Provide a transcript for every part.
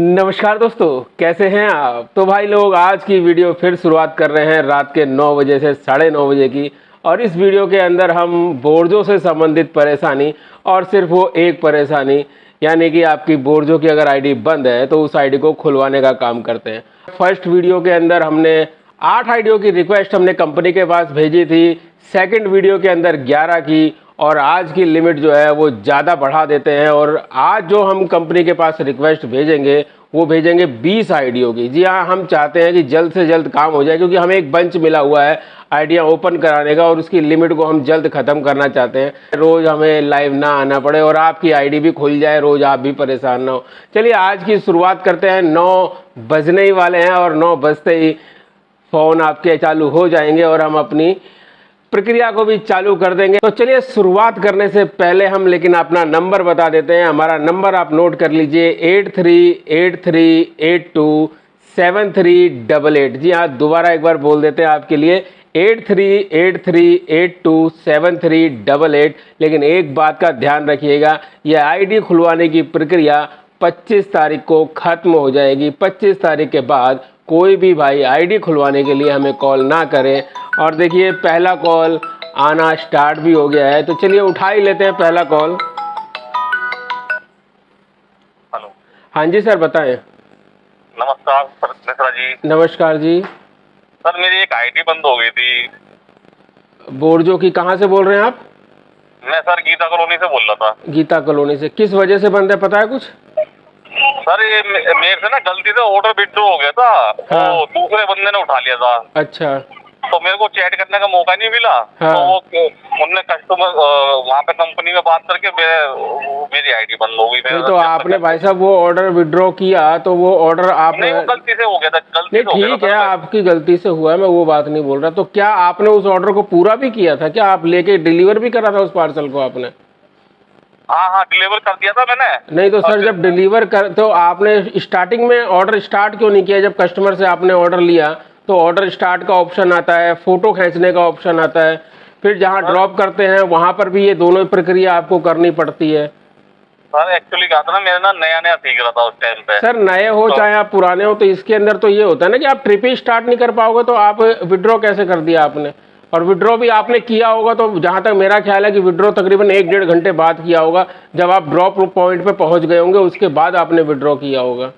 नमस्कार दोस्तों, कैसे हैं आप। तो भाई लोग, आज की वीडियो फिर शुरुआत कर रहे हैं रात के 9 बजे से 9:30 बजे की। और इस वीडियो के अंदर हम बोर्जों से संबंधित परेशानी और सिर्फ वो एक परेशानी, यानी कि आपकी बोर्जों की अगर आईडी बंद है तो उस आईडी को खुलवाने का काम करते हैं। फर्स्ट वीडियो के अंदर हमने 8 आईडियों की रिक्वेस्ट हमने कंपनी के पास भेजी थी, सेकंड वीडियो के अंदर 11 की, और आज की लिमिट जो है वो ज़्यादा बढ़ा देते हैं। और आज जो हम कंपनी के पास रिक्वेस्ट भेजेंगे वो भेजेंगे 20 आईडियों की। जी हाँ, हम चाहते हैं कि जल्द से जल्द काम हो जाए, क्योंकि हमें एक बंच मिला हुआ है आइडिया ओपन कराने का और उसकी लिमिट को हम जल्द ख़त्म करना चाहते हैं। रोज़ हमें लाइव ना आना पड़े और आपकी आईडी भी खुल जाए, रोज़ आप भी परेशान ना हो। चलिए आज की शुरुआत करते हैं। 9 बजने ही वाले हैं और 9 बजते ही फ़ोन आपके चालू हो जाएंगे और हम अपनी प्रक्रिया को भी चालू कर देंगे। तो चलिए शुरुआत करने से पहले हम लेकिन अपना नंबर बता देते हैं। हमारा नंबर आप नोट कर लीजिए, 8383827388। जी हाँ, दोबारा एक बार बोल देते हैं आपके लिए, 8383827388। लेकिन एक बात का ध्यान रखिएगा, यह आईडी खुलवाने की प्रक्रिया 25 तारीख को ख़त्म हो जाएगी। 25 तारीख के बाद कोई भी भाई आईडी खुलवाने के लिए हमें कॉल ना करें। और देखिए पहला कॉल आना स्टार्ट भी हो गया है, तो चलिए उठा ही लेते हैं पहला कॉल। हेलो। हाँ जी सर, बताएं। नमस्कार सर, मिश्रा जी। नमस्कार जी। सर मेरी एक आईडी बंद हो गई थी। बोर्जो की कहाँ से बोल रहे हैं आप? मैं सर गीता कॉलोनी से बोल रहा था। गीता कॉलोनी से। किस वजह से बंद है, पता है कुछ? सर ये मेरे से ना गलती से ऑर्डर विथड्रॉ हो गया था। हाँ। तो दूसरे बंदे ने उठा लिया था। अच्छा। तो मेरे को चैट करने का मौका नहीं मिला। हाँ। तो वो उनने कस्टमर वहाँ पे कंपनी में बात करके मेरी आईडी बंद हो गई। नहीं तो आपने भाई साहब वो ऑर्डर विड्रॉ किया तो वो ऑर्डर आपने? नहीं, वो गलती से हो गया था। नहीं ठीक है, आपकी गलती से हुआ है, मैं वो बात नहीं बोल रहा। तो क्या आपने उस ऑर्डर को पूरा भी किया था? क्या आप लेके डिलीवर भी करा था उस पार्सल को आपने? हाँ, डिलीवर कर दिया था मैंने। नहीं तो सर, जब डिलीवर कर तो आपने स्टार्टिंग में ऑर्डर स्टार्ट क्यों नहीं किया? जब कस्टमर से आपने ऑर्डर लिया तो ऑर्डर स्टार्ट का ऑप्शन आता है, फोटो खींचने का ऑप्शन आता है, फिर जहाँ ड्रॉप करते हैं वहाँ पर भी ये दोनों प्रक्रिया आपको करनी पड़ती है। सर एक्चुअली कहा था ना, मेरा ना नया सीख रहा था उस टाइम पे। सर नए हो तो, चाहे आप पुराने हो, तो इसके अंदर तो ये होता है ना कि आप ट्रिप ही स्टार्ट नहीं कर पाओगे, तो आप विड्रॉ कैसे कर दिया आपने? और विड्रॉ भी आपने किया होगा तो जहाँ तक मेरा ख्याल है कि विड्रॉ तकरीबन 1-1.5 घंटे बाद किया होगा, जब आप ड्रॉप पॉइंट पे पहुँच गए होंगे, उसके बाद आपने विड्रॉ किया होगा।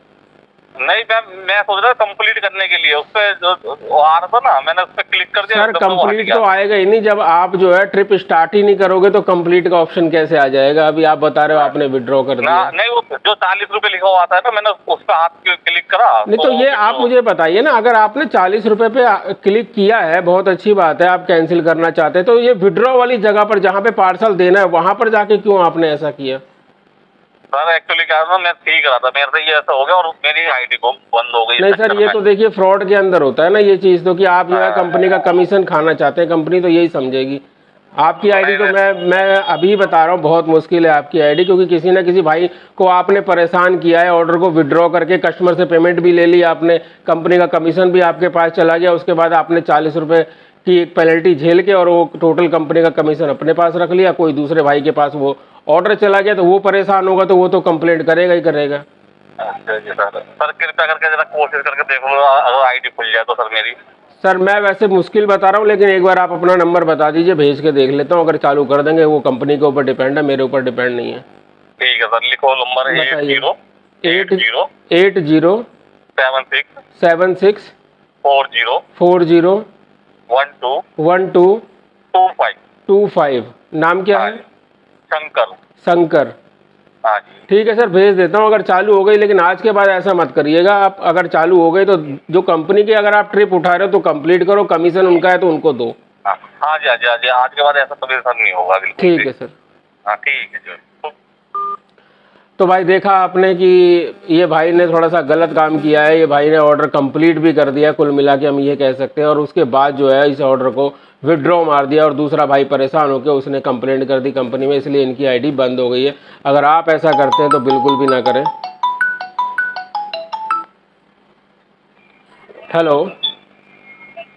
नहीं, मैं सोच रहा था कंप्लीट करने के लिए, उस पे जो आ रहा था ना, मैंने उस पे क्लिक कर दिया। सर कंप्लीट तो आएगा ही नहीं, जब आप जो है ट्रिप स्टार्ट ही नहीं करोगे तो कंप्लीट का ऑप्शन कैसे आ जाएगा? अभी आप बता रहे हो आपने विड्रॉ कर दिया। नहीं, वो जो 40 रुपए लिखा हुआ आता है ना, मैंने उस पे हाथ क्लिक करा। नहीं तो ये आप मुझे बताइए ना, अगर आपने 40 रुपए पे क्लिक किया है, बहुत अच्छी बात है, आप कैंसिल करना चाहते हैं, तो ये विड्रॉ वाली जगह पर जहाँ पे पार्सल देना है वहां पर जाके क्यों आपने ऐसा किया? सर एक्चुअली क्या था, मैं सीख रहा था, मेरे से ये ऐसा हो गया और मेरी आईडी को बंद हो गई। नहीं सर, ये तो देखिए फ्रॉड के अंदर होता है ना ये चीज, तो कि आप जो है कंपनी का कमीशन खाना चाहते हैं, कंपनी तो यही समझेगी। आपकी आईडी तो मैं अभी बता रहा हूँ, बहुत मुश्किल है आपकी आईडी, क्योंकि किसी ना किसी भाई को आपने परेशान किया है, ऑर्डर को विड्रॉ करके कस्टमर से पेमेंट भी ले ली आपने, कंपनी का कमीशन भी आपके पास चला गया, उसके बाद आपने 40 रुपये की एक पेनल्टी झेल के और वो टोटल कंपनी का कमीशन अपने पास रख लिया, कोई दूसरे भाई के पास वो ऑर्डर चला गया, तो वो परेशान होगा तो वो तो कंप्लेंट करेगा ही करेगा। सर कृपया करके जरा कोशिश करके देख लो, अगर आईडी खुल जाए तो सर मेरी। सर मैं वैसे मुश्किल बता रहा हूँ, लेकिन एक बार आप अपना नंबर बता दीजिए, भेज के देख लेता हूँ, अगर चालू कर देंगे। वो कंपनी के ऊपर डिपेंड है, मेरे ऊपर डिपेंड नहीं है। ठीक है सर, लिखो नंबर 80 76 40 12 25। नाम क्या है? शंकर। हाँ जी। ठीक है सर, भेज देता हूँ अगर चालू हो गई, लेकिन आज के बाद ऐसा मत करिएगा आप। अगर चालू हो गई तो जो कंपनी की अगर आप ट्रिप उठा रहे हो तो कंप्लीट करो, कमीशन उनका है तो उनको दो। हाँ जी, हाँ जी, हाँ जी, आज के बाद ऐसा कभी सर नहीं होगा। ठीक है सर। हाँ ठीक है जी। तो भाई देखा आपने कि ये भाई ने थोड़ा सा गलत काम किया है। ये भाई ने ऑर्डर कंप्लीट भी कर दिया, कुल मिला के हम ये कह सकते हैं, और उसके बाद जो है इस ऑर्डर को विड्रॉ मार दिया और दूसरा भाई परेशान होकर उसने कंप्लेंट कर दी कंपनी में, इसलिए इनकी आईडी बंद हो गई है। अगर आप ऐसा करते हैं तो बिल्कुल भी ना करें। हेलो।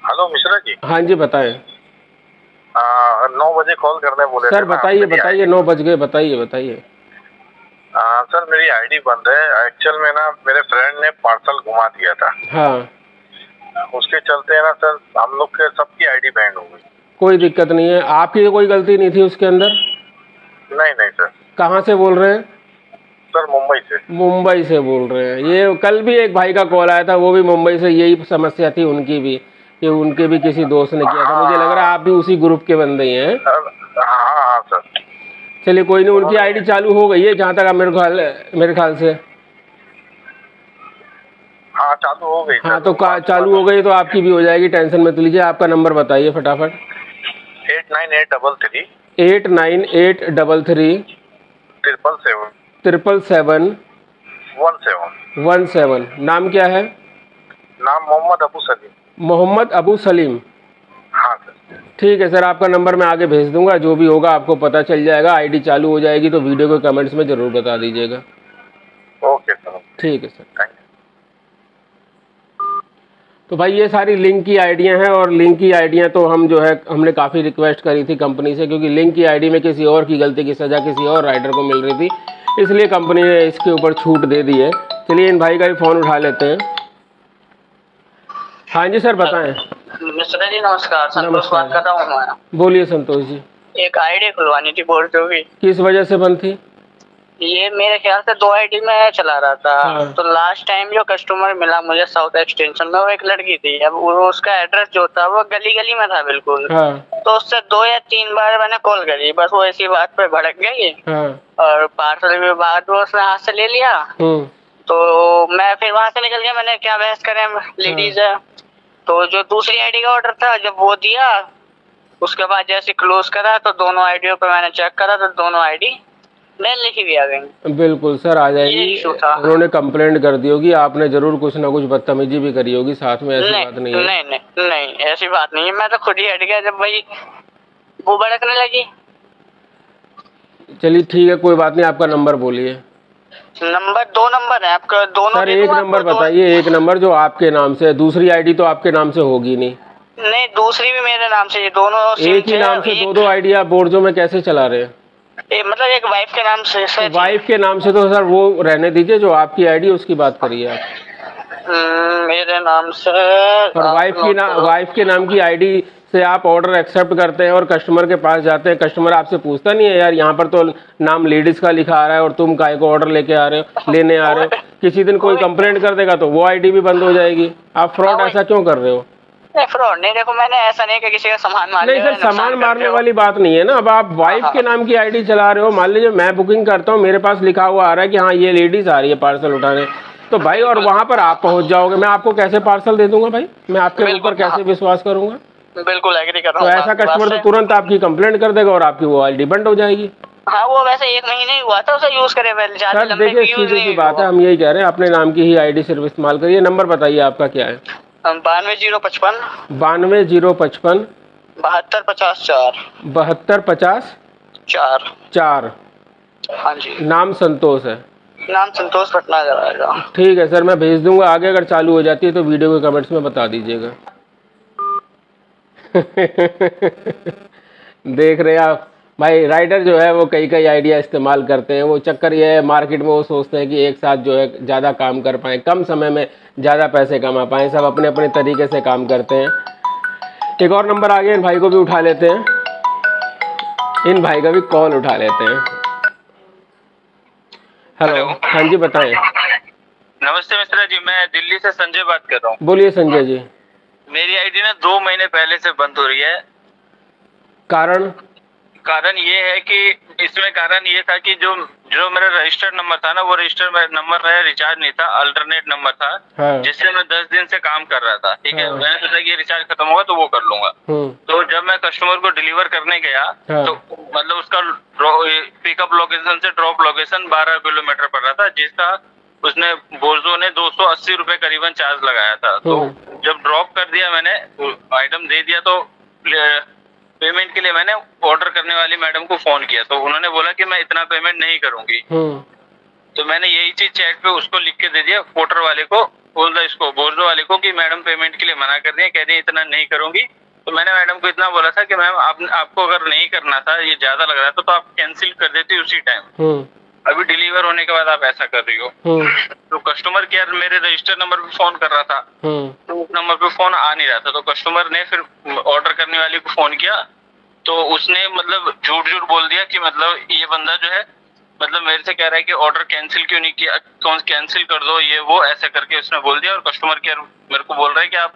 हेलो मिश्रा जी। हाँ जी बताएं। 9 बजे कॉल करने बोले सर बताइए 9 बज गए, बताइए। सर सर मेरी आईडी बंद है। एक्चुअल में ना मेरे फ्रेंड ने पार्सल घुमा दिया था। हाँ, उसके चलते ना सर हम लोग के सबकी आईडी बैंड हो गई। कोई दिक्कत नहीं है, आपकी तो कोई गलती नहीं थी उसके अंदर। नहीं नहीं सर। कहाँ से बोल रहे हैं? सर मुंबई से। मुंबई से बोल रहे हैं। ये कल भी एक भाई का कॉल आया था, वो भी मुंबई से, यही समस्या थी उनकी भी, कि उनके भी किसी दोस्त ने किया था। मुझे लग रहा है आप भी उसी ग्रुप के बंदे ही हैं। हाँ हाँ सर। चलिए कोई नहीं, उनकी आईडी चालू हो गई है जहाँ तक मेरे ख्याल से। हाँ चालू हो गई। हाँ तो चालू हो गई तो आपकी भी हो जाएगी, टेंशन मत लीजिए। आपका नंबर बताइए फटाफट। 89833 89833 777 17 नाम क्या है? नाम मोहम्मद अबू सलीम। मोहम्मद अबू सलीम। हाँ सर। ठीक है सर, आपका नंबर मैं आगे भेज दूंगा, जो भी होगा आपको पता चल जाएगा। आईडी चालू हो जाएगी तो वीडियो को कमेंट्स में ज़रूर बता दीजिएगा। Okay sir. ठीक है सर। Thank you. तो भाई ये सारी लिंक की आइडियाँ हैं, और लिंक की आइडियाँ तो हम जो है हमने काफ़ी रिक्वेस्ट करी थी कंपनी से, क्योंकि लिंक की आईडी में किसी और की गलती की सज़ा किसी और राइडर को मिल रही थी, इसलिए कंपनी ने इसके ऊपर छूट दे दी है। चलिए इन भाई का भी फ़ोन उठा लेते हैं। हाँ जी सर बताएं। मिश्रा जी नमस्कार, संतोष बात कर रहा हूँ मैं। बोलिए संतोष जी। एक आईडी खुलवानी थी बोर्डो की। किस वजह से बंद थी? ये मेरे ख्याल से 2 आईडी में चला रहा था। हाँ। तो लास्ट टाइम जो कस्टमर मिला मुझे साउथ एक्सटेंशन में, वो एक लड़की थी। अब उसका एड्रेस जो था वो गली गली में था बिल्कुल। हाँ। तो उससे 2 या 3 बार मैंने कॉल करी, बस वो इसी बात पे भड़क गई। हाँ। और पार्सल के बाद वो उसने हाथ से ले लिया। तो मैं फिर वहां से निकल गया, मैंने क्या बहस करें, लेडीज है। तो जो दूसरी आईडी का ऑर्डर था जब वो दिया, उसके बाद जैसे क्लोज करा तो दोनों आईडियों पे मैंने चेक करा तो दोनों आईडी बैन लिखी भी आ गई। बिल्कुल सर आ जाएगी। उन्होंने कंप्लेंट कर दी होगी, आपने जरूर कुछ ना कुछ बदतमीजी भी करी होगी साथ में, ऐसी बात नहीं है। नहीं ऐसी बात नहीं है, मैं तो खुद ही हट गया जब भाई वो भड़कने लगी। चलिए ठीक है कोई बात नहीं, आपका नंबर बोलिए। नंबर 2 नंबर है आपका, दोनों सर एक नंबर बताइए, एक नंबर जो आपके नाम से है, दूसरी आईडी तो आपके नाम से होगी नहीं। नहीं दूसरी भी मेरे नाम से, ये दोनों एक ही नाम से 2 आईडी आप बोर्डो में कैसे चला रहे हैं? मतलब एक वाइफ के नाम से सर। वाइफ के नाम से तो सर वो रहने दीजिए, जो आपकी आईडी उसकी बात करिए आप। मेरे नाम से। और वाइफ के नाम की आईडी से आप ऑर्डर एक्सेप्ट करते हैं और कस्टमर के पास जाते हैं, कस्टमर आपसे पूछता नहीं है यार यहाँ पर तो नाम लेडीज का लिखा आ रहा है और तुम काय को ऑर्डर लेके आ रहे हो, लेने आ रहे हो? किसी दिन कोई कंप्लेंट कर देगा तो वो आईडी भी बंद हो जाएगी। आप फ्रॉड ऐसा क्यों कर रहे हो? फ्रॉड नहीं, देखो मैंने ऐसा नहीं कि किसी का सामान मार नहीं सर, सामान मारने वाली बात नहीं है ना। अब आप वाइफ के नाम की आईडी चला रहे हो, मान लीजिए मैं बुकिंग करता हूँ, मेरे पास लिखा हुआ आ रहा है कि हाँ ये लेडीज आ रही है पार्सल उठाने, तो भाई और वहाँ पर आप पहुँच जाओगे, मैं आपको कैसे पार्सल दे दूंगा भाई? मैं आपके ऊपर कैसे विश्वास करूंगा? बिल्कुल एग्री कर रहा हूँ। तो ऐसा कस्टमर तो तुरंत आपकी कंप्लेंट कर देगा और आपकी वो आईडी बंद हो जाएगी। हाँ वो वैसे 1 महीने ही हुआ था उसे यूज करे, सर देखिए सीधी सी बात है, हम यही कह रहे हैं अपने नाम की ही आईडी सिर्फ इस्तेमाल करिए। नंबर बताइए आपका क्या है? 92 055 72 72 50 4 4। हाँ जी। नाम संतोष है? नाम संतोष भटनागर आएगा। ठीक है सर, मैं भेज दूंगा। आगे अगर चालू हो जाती है तो वीडियो के कमेंट्स में बता दीजिएगा। देख रहे हैं आप भाई, राइडर जो है वो कई आइडिया इस्तेमाल करते हैं। वो चक्कर ये है मार्केट में, वो सोचते हैं कि एक साथ जो है ज़्यादा काम कर पाएँ, कम समय में ज़्यादा पैसे कमा पाएँ। सब अपने अपने तरीके से काम करते हैं। एक और नंबर आ गया, इन भाई को भी उठा लेते हैं, इन भाई का भी कॉल उठा लेते हैं। हेलो। हाँ जी बताएं। नमस्ते मिश्रा जी, मैं दिल्ली से संजय बात कर रहा हूँ। बोलिए संजय जी। मेरी आईडी ना 2 महीने पहले से बंद हो रही है। कारण ये है कि इसमें कारण ये था कि जो मेरा रजिस्टर्ड नंबर था ना, वो रजिस्टर्ड नंबर मेरा रिचार्ज नहीं था, अल्टरनेट नंबर था। हाँ। जिससे मैं 10 दिन से काम कर रहा था। ठीक है। हाँ। मैंने सोचा कि ये रिचार्ज खत्म होगा तो वो कर लूंगा। तो जब मैं कस्टमर को डिलीवर करने गया, हाँ। तो मतलब उसका पिकअप लोकेशन से ड्रॉप लोकेशन 12 किलोमीटर पड़ रहा था, जिसका उसने बोर्जो ने 280 रुपए करीबन चार्ज लगाया था। तो जब ड्रॉप कर दिया मैंने, आइटम दे दिया, तो पेमेंट के लिए मैंने ऑर्डर करने वाली मैडम को फोन किया, तो उन्होंने बोला कि मैं इतना पेमेंट नहीं करूंगी। तो मैंने यही चीज चैट पे उसको लिख के दे दिया, पोर्टर वाले को, इसको बोर्जो वाले को, कि मैडम पेमेंट के लिए मना कर रही है, कह रही है इतना नहीं करूंगी। तो मैंने मैडम को इतना बोला था कि मैम आपको अगर नहीं करना था, ये ज्यादा लग रहा था, तो आप कैंसिल कर देती उसी टाइम। अभी डिलीवर होने के बाद आप ऐसा कर रही हो। तो कस्टमर केयर मेरे रजिस्टर नंबर पे फोन कर रहा था, तो उस नंबर पे फोन आ नहीं रहा था। तो कस्टमर ने फिर ऑर्डर करने वाले को फोन किया, तो उसने मतलब झूठ बोल दिया कि मतलब ये बंदा जो है मतलब मेरे से कह रहा है कि ऑर्डर कैंसिल क्यों नहीं किया, कैंसिल कर दो ये वो, ऐसा करके उसने बोल दिया। और कस्टमर केयर मेरे को बोल रहा है कि आप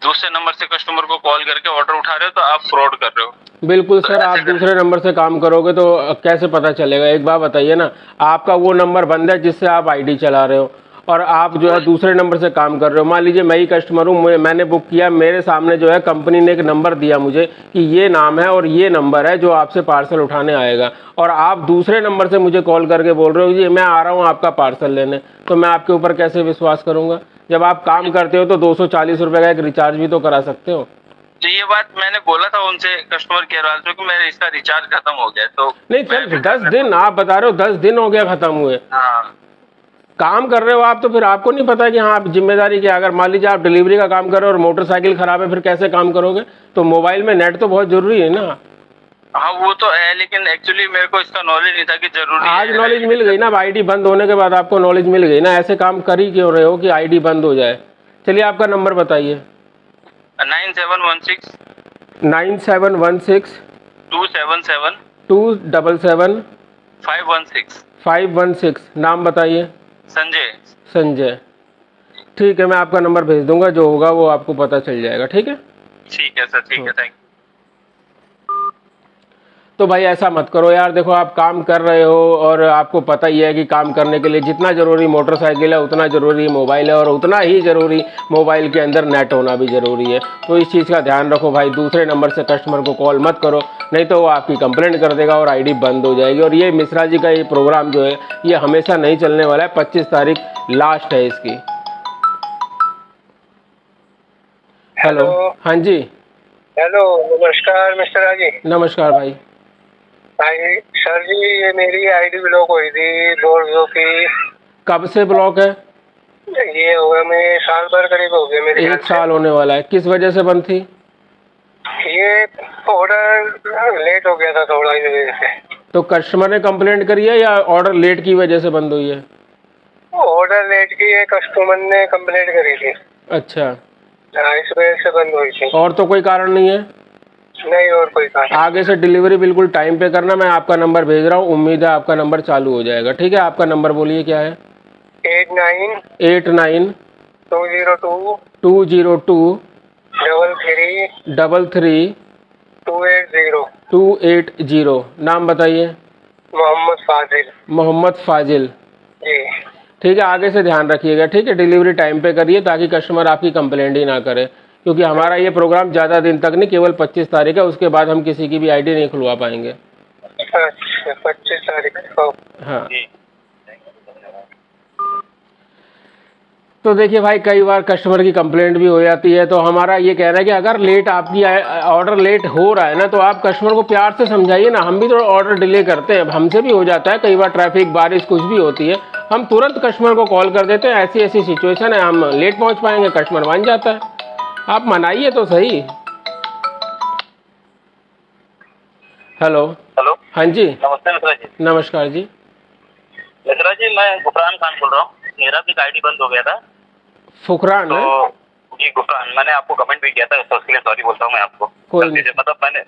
दूसरे नंबर से कस्टमर को कॉल करके ऑर्डर उठा रहे हो, तो आप फ्रॉड कर रहे हो। बिल्कुल सर, आप दूसरे नंबर से काम करोगे तो कैसे पता चलेगा? एक बात बताइए ना, आपका वो नंबर बंद है जिससे आप आईडी चला रहे हो, और आप जो है दूसरे नंबर से काम कर रहे हो। मान लीजिए मैं ही कस्टमर हूँ, मैंने बुक किया, मेरे सामने जो है कंपनी ने एक नंबर दिया मुझे कि ये नाम है और ये नंबर है जो आपसे पार्सल उठाने आएगा, और आप दूसरे नंबर से मुझे कॉल करके बोल रहे हो जी मैं आ रहा हूँ आपका पार्सल लेने, तो मैं आपके ऊपर कैसे विश्वास करूँगा? जब आप काम करते हो तो 240 रुपये का एक रिचार्ज भी तो करा सकते हो। तो ये बात मैंने बोला था उनसे, कस्टमर केयर वाले से, कि मेरा इसका रिचार्ज खत्म हो गया। तो नहीं सर, 10 दिन आप बता रहे हो, 10 दिन हो गया खत्म हुए। हाँ, काम कर रहे हो आप, तो फिर आपको नहीं पता कि हाँ आप जिम्मेदारी क्या? अगर मान लीजिए आप डिलीवरी का काम कर रहे हो और मोटरसाइकिल खराब है, फिर कैसे काम करोगे? तो मोबाइल में नेट तो बहुत जरूरी है ना। हाँ वो तो है, लेकिन एक्चुअली मेरे को इसका नॉलेज नहीं था कि जरूरी आज नॉलेज मिल गई ना, अब आईडी बंद होने के बाद आपको नॉलेज मिल गई ना। ऐसे काम कर ही क्यों रहे हो कि आईडी बंद हो जाए? चलिए आपका नंबर बताइए। 9716 9716 277 277 516। 516। नाम बताइए। संजय। संजय, ठीक है, मैं आपका नंबर भेज दूंगा, जो होगा वो आपको पता चल जाएगा। ठीक है, ठीक है सर, ठीक है, थैंक यू। तो भाई ऐसा मत करो यार। देखो आप काम कर रहे हो और आपको पता ही है कि काम करने के लिए जितना ज़रूरी मोटरसाइकिल है उतना ज़रूरी मोबाइल है, और उतना ही ज़रूरी मोबाइल के अंदर नेट होना भी ज़रूरी है। तो इस चीज़ का ध्यान रखो भाई, दूसरे नंबर से कस्टमर को कॉल मत करो, नहीं तो वो आपकी कंप्लेंट कर देगा और आईडी बंद हो जाएगी। और ये मिश्रा जी का ये प्रोग्राम जो है ये हमेशा नहीं चलने वाला है, 25 तारीख लास्ट है इसकी। हेलो, हाँ जी। हेलो, नमस्कार मिस्टर जी। नमस्कार भाई। सर जी, ये मेरी आईडी ब्लॉक हुई थी बोर्डो की। कब से ब्लॉक है? ये हो गया, मैं साल भर करीब हो गया मेरे। 1 साल होने वाला है। किस वजह से बंद थी? ये ऑर्डर लेट हो गया था थोड़ा, इस वजह से। तो कस्टमर ने कंप्लेंट करी है या ऑर्डर लेट की वजह से बंद हुई है? ऑर्डर लेट की है, कस्टमर ने कंप्लेंट करी थी। अच्छा, इस वजह से बंद हुई थी। और तो कोई कारण नहीं है? नहीं, और कोई कारण। आगे से डिलीवरी बिल्कुल टाइम पे करना। मैं आपका नंबर भेज रहा हूँ, उम्मीद है आपका नंबर चालू हो जाएगा। ठीक है, आपका नंबर बोलिए क्या है? 89 89 202 202 33 280। 280। नाम बताइए। मोहम्मद फाजिल। मोहम्मद फाजिल जी। ठीक है, आगे से ध्यान रखिएगा। ठीक है, डिलीवरी टाइम पे करिए ताकि कस्टमर आपकी कंप्लेंट ही ना करे, क्योंकि हमारा ये प्रोग्राम ज़्यादा दिन तक नहीं, केवल 25 तारीख है, उसके बाद हम किसी की भी आईडी नहीं खुलवा पाएंगे। अच्छा, 25 तारीख को। हाँ, तो देखिए भाई, कई बार कस्टमर की कंप्लेंट भी हो जाती है। तो हमारा ये कहना है कि अगर लेट आपकी ऑर्डर लेट हो रहा है ना, तो आप कस्टमर को प्यार से समझाइए ना। हम भी तो ऑर्डर डिले करते हैं, हमसे भी हो जाता है कई बार, ट्रैफिक बारिश कुछ भी होती है, हम तुरंत कस्टमर को कॉल कर देते हैं ऐसी ऐसी सिचुएशन है, हम लेट पहुंच पाएंगे, कस्टमर मान जाता है। आप मनाइए तो सही। हेलो। हेलो, हाँ जी। नमस्ते मिश्रा जी। नमस्कार जी। मिश्रा जी, मैं गुफरान खान बोल रहा हूँ। मेरा भी आईडी बंद हो गया था। फुकरान है? तो जी गुफरान, मैंने आपको कमेंट भी किया था, तो उसके लिए सॉरी बोलता हूँ मैं आपको। कोई नहीं। मतलब मैंने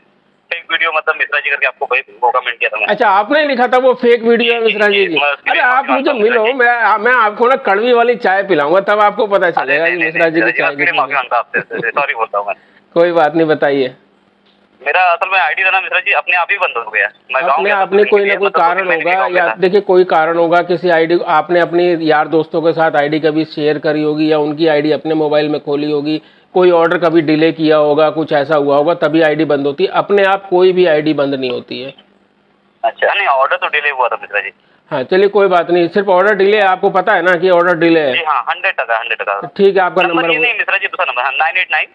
फेक वीडियो मतलब मिश्रा जी करके आपको वो कमेंट किया था मैंने। अच्छा, आपने लिखा था वो फेक वीडियो है मिश्रा जी की? अरे आप मुझे मिलो, मैं आपको ना कड़वी वाली चाय पिलाऊंगा, तब आपको पता चलेगा कि मिश्रा जी की चाय की। सॉरी बोलता हूँ मैं। कोई बात नहीं, बताइए। मेरा असल में आईडी था ना मिश्रा जी, अपने आप ही बंद हो गया। मैं अपने आपने कोई ना कोई कारण होगा, या देखिए कोई कारण होगा, किसी आईडी आपने अपनी यार दोस्तों के साथ आईडी कभी शेयर करी होगी, या उनकी आईडी अपने मोबाइल में खोली होगी, कोई ऑर्डर कभी डिले किया होगा, कुछ ऐसा हुआ होगा, तभी आईडी बंद होती है। अपने आप कोई भी आईडी बंद नहीं होती है। अच्छा, नहीं ऑर्डर तो डिले हुआ था मिश्रा जी। हाँ चलिए, कोई बात नहीं, सिर्फ ऑर्डर डिले है, आपको पता है ना कि ऑर्डर डिले है? हाँ, 100%। ठीक है, आपका नंबर नहीं मिश्रा जी, दूसरा नंबर 989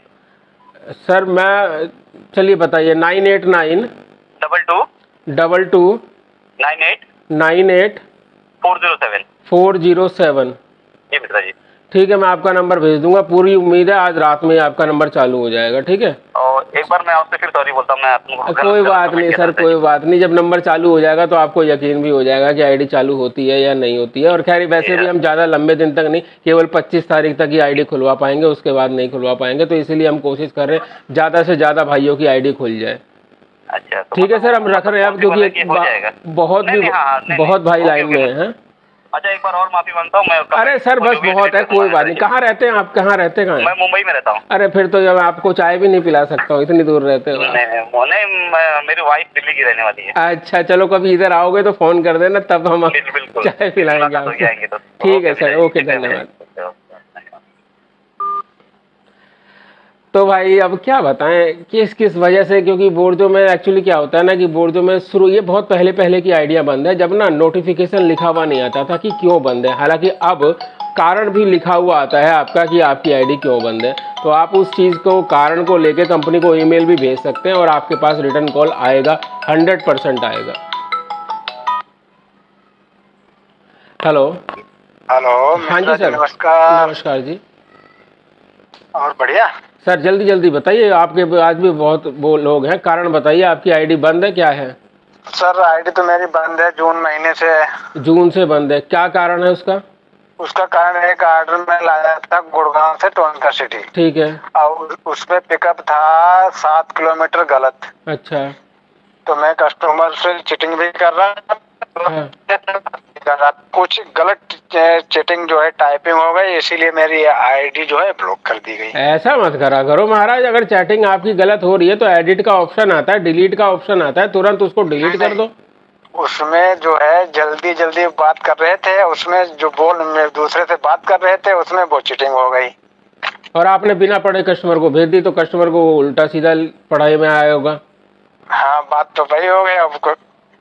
सर, मैं चलिए बताइए। 989 22 98 407 जी मिश्रा जी। ठीक है, मैं आपका नंबर भेज दूंगा। पूरी उम्मीद है आज रात में आपका नंबर चालू हो जाएगा। ठीक है, और एक बार मैं आपसे फिर सॉरी बोलता हूँ, मैं कोई बात नहीं सर, कोई बात नहीं। जब नंबर चालू हो जाएगा तो आपको यकीन भी हो जाएगा कि आईडी चालू होती है या नहीं होती है। और खैर वैसे भी हम ज़्यादा लंबे दिन तक नहीं, केवल 25 तारीख तक ही आईडी खुलवा पाएंगे, उसके बाद नहीं खुलवा पाएंगे। तो इसीलिए हम कोशिश कर रहे हैं ज़्यादा से ज़्यादा भाइयों की आईडी खुल जाए। अच्छा ठीक है सर, हम रख रहे हैं अब, क्योंकि बहुत भाई लाइन में हैं। अच्छा एक बार और माफी मांगता हूँ मैं। अरे सर बस बहुत है, कोई बात नहीं। कहाँ रहते हैं आप, कहाँ रहते हैं? मैं मुंबई में रहता हूँ। अरे फिर तो जब आपको चाय भी नहीं पिला सकता हूँ, इतनी दूर रहते हो। नहीं, मेरी वाइफ दिल्ली की रहने वाली है। अच्छा चलो, कभी इधर आओगे तो फोन कर देना, तब हम चाय पिलाएंगे आपको। ठीक है सर, ओके, धन्यवाद। तो भाई अब क्या बताएं किस किस वजह से, क्योंकि बोर्डो में एक्चुअली क्या होता है ना कि बोर्डो में शुरू ये बहुत पहले की आइडिया बंद है, जब ना नोटिफिकेशन लिखा हुआ नहीं आता था कि क्यों बंद है। हालांकि अब कारण भी लिखा हुआ आता है आपका कि आपकी आईडी क्यों बंद है, तो आप उस चीज़ को, कारण को लेके कंपनी को ईमेल भी भेज सकते हैं और आपके पास रिटर्न कॉल आएगा, 100% आएगा। हेलो हाँ जी सर, नमस्कार जी। और बढ़िया सर, जल्दी बताइए, आपके आज भी बहुत वो लोग हैं, कारण बताइए, आपकी आईडी बंद है, क्या है? सर आईडी तो मेरी बंद है, जून महीने से। जून से बंद है, क्या कारण है उसका? उसका कारण एक ऑर्डर में लाया था गुड़गांव से टोंका सिटी। ठीक है। और उसमें पिकअप था 7 किलोमीटर गलत। अच्छा। तो मैं कस्टमर से चीटिंग भी कर रहा हाँ। कुछ गलत चीटिंग जो है टाइपिंग हो गई, इसीलिए मेरी आईडी जो है ब्लॉक कर दी गई। ऐसा मत करा करो महाराज, अगर चैटिंग आपकी गलत हो रही है तो एडिट का ऑप्शन आता है, डिलीट का ऑप्शन आता है, तुरंत उसको डिलीट कर दो। उसमें जो है जल्दी बात कर रहे थे, उसमें जो दूसरे से बात कर रहे थे उसमें वो चीटिंग हो गई। और आपने बिना पढ़े कस्टमर को भेज दी, तो कस्टमर को उल्टा सीधा पढ़ाई में आया होगा। हाँ, बात तो वही हो गई, अब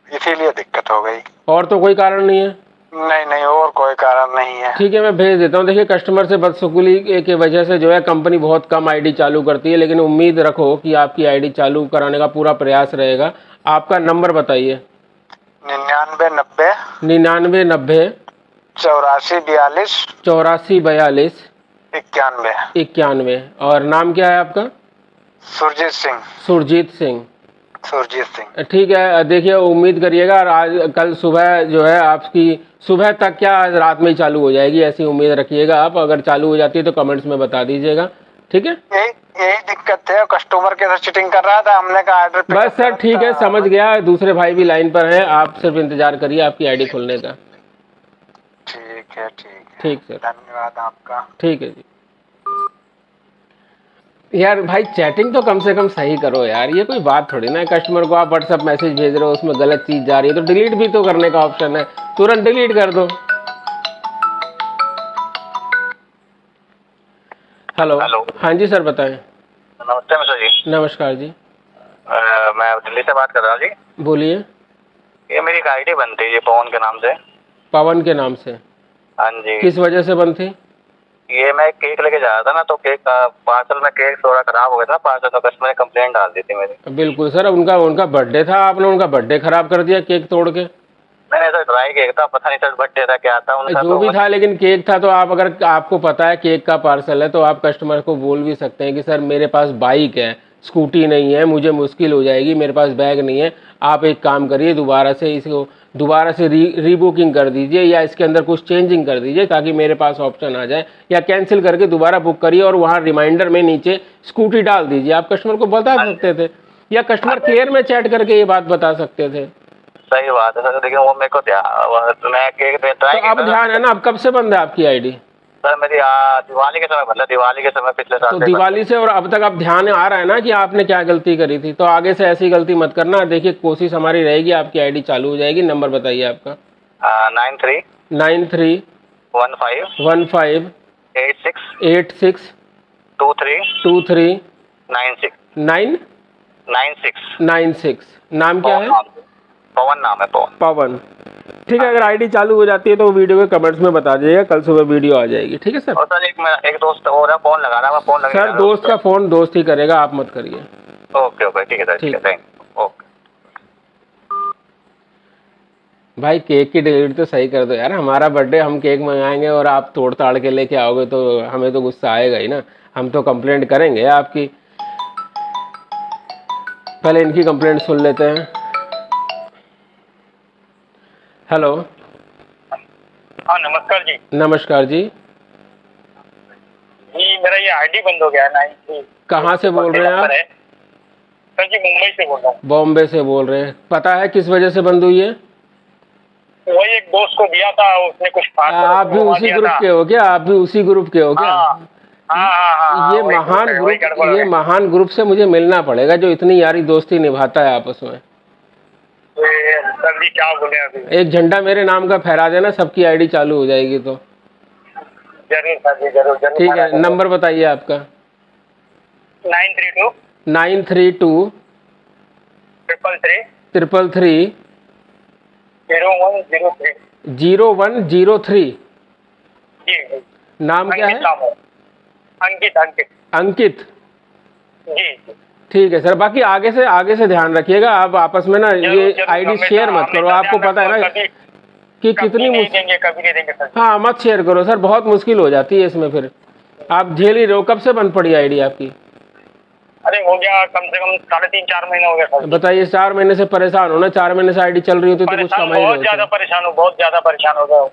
इसीलिए दिक्कत हो गई। और तो कोई कारण नहीं है? नहीं, और कोई कारण नहीं है। ठीक है, मैं भेज देता हूँ। देखिए, कस्टमर से बदसलूकी की वजह से जो है कंपनी बहुत कम आईडी चालू करती है, लेकिन उम्मीद रखो कि आपकी आईडी चालू कराने का पूरा प्रयास रहेगा। आपका नंबर बताइए। 9990 84 42 91। और नाम क्या है आपका? सुरजीत सिंह। ठीक है, देखिए उम्मीद करिएगा, और आज कल सुबह जो है आपकी सुबह तक क्या आज रात में ही चालू हो जाएगी, ऐसी उम्मीद रखिएगा आप। अगर चालू हो जाती है तो कमेंट्स में बता दीजिएगा, ठीक है? यही दिक्कत है, कस्टमर के साथ चीटिंग कर रहा था, हमने कहा ऑर्डर। बस सर ठीक है, समझ गया। दूसरे भाई भी लाइन पर हैं, आप सिर्फ इंतजार करिए आपकी आईडी खुलने का। ठीक है सर, धन्यवाद आपका। ठीक है जी। यार भाई, चैटिंग तो कम से कम सही करो यार, ये कोई बात थोड़ी ना है। कस्टमर को आप व्हाट्सएप मैसेज भेज रहे हो, उसमें गलत चीज़ जा रही है तो डिलीट भी तो करने का ऑप्शन है, तुरंत डिलीट कर दो। हेलो। हाँ जी सर, बताएं। नमस्ते मिश्रा जी। नमस्कार जी। मैं दिल्ली से बात कर रहा हूँ जी। बोलिए। ये मेरी एक आईडी बनती है पवन के नाम से। पवन के नाम से? हाँ जी। किस वजह से बंद थी? ये मैं केक लेके जा रहा था ना, तो केक का पार्सल में केक थोड़ा खराब हो गया था पार्सल, तो कस्टमर ने कंप्लेंट डाल दी थी मेरी। बिल्कुल सर, उनका बर्थडे था, आपने उनका बर्थडे खराब कर दिया केक तोड़ के। नहीं सर, ड्राई केक था, पता नहीं सर बर्थडे था क्या था उनका। जो भी था, लेकिन केक था। तो आप, अगर आपको पता है केक का पार्सल है, तो आप कस्टमर को बोल भी सकते हैं कि सर मेरे पास बाइक है, स्कूटी नहीं है, मुझे मुश्किल हो जाएगी, मेरे पास बैग नहीं है, आप एक काम करिए, दोबारा से रीबुकिंग कर दीजिए, या इसके अंदर कुछ चेंजिंग कर दीजिए ताकि मेरे पास ऑप्शन आ जाए, या कैंसिल करके दोबारा बुक करिए और वहाँ रिमाइंडर में नीचे स्कूटी डाल दीजिए। आप कस्टमर को बता सकते थे, या कस्टमर केयर में चैट करके ये बात बता सकते थे। सही बात है सर, लेकिन वो मेरे को मैं केक देता है। तो अब ध्यान है ना, अब कब से बंद है आपकी आईडी? सर मेरी दिवाली के समय, मतलब दिवाली के समय पिछले साल। तो दिवाली से और अब तक अब ध्यान आ रहा है ना कि आपने क्या गलती करी थी, तो आगे से ऐसी गलती मत करना। देखिए, कोशिश हमारी रहेगी, आपकी आईडी चालू हो जाएगी। नंबर बताइए आपका। 93 15 86 23 96। नाम क्या है? पवन नाम है, पवन। ठीक है, अगर आईडी चालू हो जाती है तो वीडियो के कमेंट्स में बता दीजिएगा, कल सुबह वीडियो आ जाएगी, ठीक है सर? और सर एक दोस्त और है, फोन लगा रहा है, फोन लगा। सर दोस्त का फोन दोस्त ही करेगा, आप मत करिए। ओके ठीक है सर, ठीक है, थैंक यू। ओके भाई, केक की डिलीवरी तो सही कर दो यार, हमारा बर्थडे, हम केक मंगाएंगे और आप तोड़ ताड़ के लेके आओगे तो हमें तो गुस्सा आएगा ही ना, हम तो कंप्लेंट करेंगे आपकी। पहले इनकी कंप्लेंट सुन लेते हैं। हेलो। हाँ नमस्कार जी। नमस्कार जी। जी मेरा ये आईडी बंद हो गया है 93। कहाँ से बोल रहे हैं आप? सर जी मुंबई से बोल रहा हूँ। बॉम्बे से बोल रहे हैं। पता है किस वजह से बंद हुई है? वही एक दोस्त को दिया था, उसने कुछ आप भी उसी ग्रुप के हो क्या? आप भी उसी ग्रुप के हो क्या? हाँ, ये महान ग्रुप से मुझे मिलना पड़ेगा जो इतनी यारी दोस्ती निभाता है आपस में। सर जी क्या बोले अभी? एक झंडा मेरे नाम का फहरा देना, सबकी आईडी चालू हो जाएगी। तो जरूर सर जी, जरूर जरूर। ठीक है, नंबर बताइए आपका। 932 932 333 0103 0103। जी। नाम क्या है? अंकित। अंकित जी। ठीक है सर। बाकी आगे से ध्यान रखिएगा। आप आपस में ना ये आईडी शेयर मत करो। आपको पता है ना कि कितनी देंगे, कभी नहीं देंगे सर। हाँ, मत शेयर करो सर, बहुत मुश्किल हो जाती है इसमें। फिर आप झेल ही रहे हो। कब से बंद पड़ी आईडी आपकी? अरे हो गया कम से कम 3.5-4 महीने हो गया सर। बताइए, 4 महीने से परेशान हो ना? 4 महीने से आईडी चल रही होती तो कुछ कमाई नहीं होती। बहुत ज्यादा परेशान हो गया।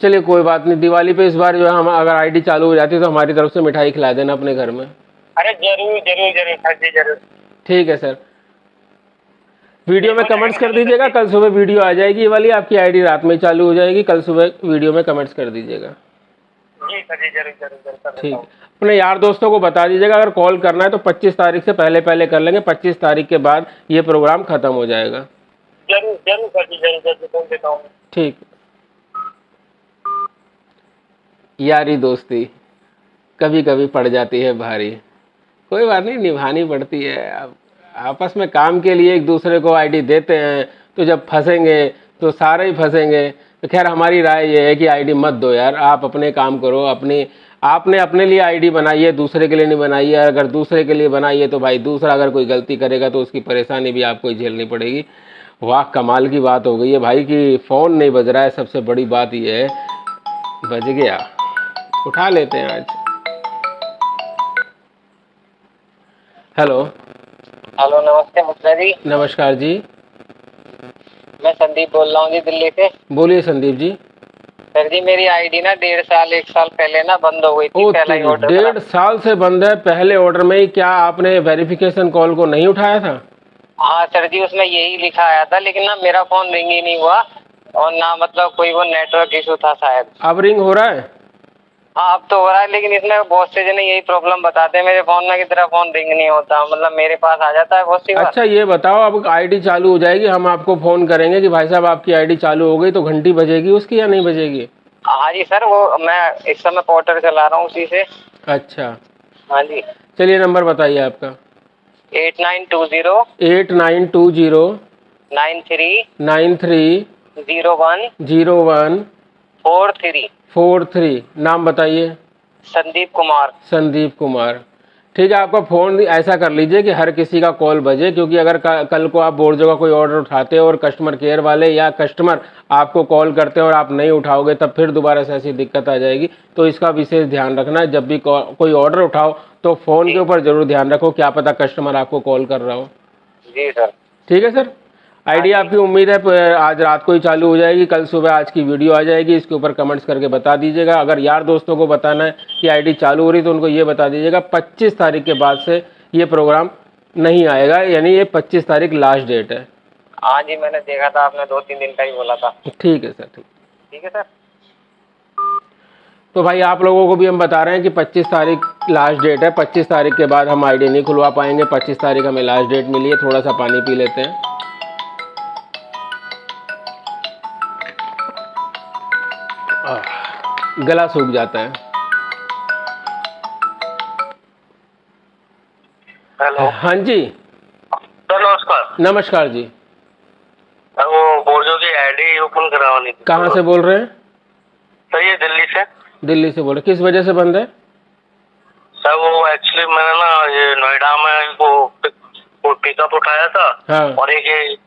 चलिए कोई बात नहीं, दिवाली पे इस बार जो है हम अगर आईडी चालू हो जाती है तो हमारी तरफ से मिठाई खिला देना अपने घर में। अरे जरूर सर जी, जरूर। ठीक है सर। वीडियो में कमेंट्स कर दीजिएगा। कल सुबह वीडियो आ जाएगी ये वाली। आपकी आईडी रात में चालू हो जाएगी। कल सुबह वीडियो में कमेंट्स कर दीजिएगा। जी सर जी, जरूर। ठीक। अपने यार दोस्तों को बता दीजिएगा, अगर कॉल करना है तो 25 तारीख से पहले कर लेंगे। 25 तारीख के बाद ये प्रोग्राम खत्म हो जाएगा। जरूर सर जी, जरूर बोल देता हूँ। ठीक। यारी दोस्ती कभी कभी पड़ जाती है भारी। कोई बात नहीं, निभानी पड़ती है। अब आपस में काम के लिए एक दूसरे को आईडी देते हैं, तो जब फंसेंगे तो सारे ही फंसेंगे। तो खैर हमारी राय ये है कि आईडी मत दो यार। आप अपने काम करो। आपने अपने लिए आईडी बनाई है, दूसरे के लिए नहीं बनाई है। अगर दूसरे के लिए बनाई है तो भाई दूसरा अगर कोई गलती करेगा तो उसकी परेशानी भी आपको ही झेलनी पड़ेगी। वाह, कमाल की बात हो गई है भाई कि फ़ोन नहीं बज रहा है। सबसे बड़ी बात ये है, बज गया, उठा लेते हैं आज। हेलो। नमस्ते मित्रा जी। नमस्कार जी। मैं संदीप बोल रहा हूँ जी, दिल्ली से। बोलिए संदीप जी। सर जी मेरी आईडी ना 1.5 साल पहले ना बंद हो गई थी। पहला ही ऑर्डर 1.5 साल से बंद है? पहले ऑर्डर में ही क्या आपने वेरिफिकेशन कॉल को नहीं उठाया था? हाँ सर जी, उसमें यही लिखा आया था, लेकिन ना मेरा फोन रिंग ही नहीं हुआ और ना मतलब कोई वो नेटवर्क इशू था शायद। अब रिंग हो रहा है? हाँ अब तो हो रहा है, लेकिन इसमें बहुत से जने यही प्रॉब्लम बताते हैं मेरे फोन में की तरह फोन रिंग नहीं होता, मतलब मेरे पास आ जाता है बहुत सी बार। अच्छा ये बताओ, अब आईडी चालू हो जाएगी, हम आपको फोन करेंगे कि भाई साहब आपकी आईडी चालू हो गई, तो घंटी बजेगी उसकी या नहीं बजेगी? हाँ जी सर, वो मैं इस समय पोर्टर चला रहा हूँ उसी से। अच्छा हाँ जी। चलिए नंबर बताइए आपका। 8920 93 01 43। नाम बताइए। संदीप कुमार। ठीक है, आपका फ़ोन ऐसा कर लीजिए कि हर किसी का कॉल बजे, क्योंकि अगर कल को आप बोर्ड का कोई ऑर्डर उठाते हो और कस्टमर केयर वाले या कस्टमर आपको कॉल करते हैं और आप नहीं उठाओगे, तब फिर दोबारा से ऐसी दिक्कत आ जाएगी। तो इसका विशेष ध्यान रखना है। जब भी कोई ऑर्डर उठाओ तो फ़ोन के ऊपर ज़रूर ध्यान रखो, क्या पता कस्टमर आपको कॉल कर रहा हो। जी सर। ठीक है सर। आईडी आपकी उम्मीद है आज रात को ही चालू हो जाएगी। कल सुबह आज की वीडियो आ जाएगी, इसके ऊपर कमेंट्स करके बता दीजिएगा। अगर यार दोस्तों को बताना है कि आईडी चालू हो रही तो उनको ये बता दीजिएगा 25 तारीख के बाद से ये प्रोग्राम नहीं आएगा, यानी ये 25 तारीख लास्ट डेट है। हाँ जी, मैंने देखा था, आपने 2-3 दिन का ही बोला था। ठीक है सर। ठीक है सर। तो भाई आप लोगों को भी हम बता रहे हैं कि 25 तारीख लास्ट डेट है। 25 तारीख के बाद हम आईडी नहीं खुलवा पाएंगे। 25 तारीख हमें लास्ट डेट मिली है। थोड़ा सा पानी पी लेते हैं। गला सूख जाता है। हेलो। हाँ जी सर नमस्कार। नमस्कार जी। वो बोर्डो की आईडी ओपन करवानी थी। कहाँ से बोल रहे हैं? सर ये दिल्ली से। दिल्ली से बोल रहे, किस वजह से बंद है? सर वो एक्चुअली मैंने ना ये नोएडा में वो पिकअप उठाया था। हाँ। और एक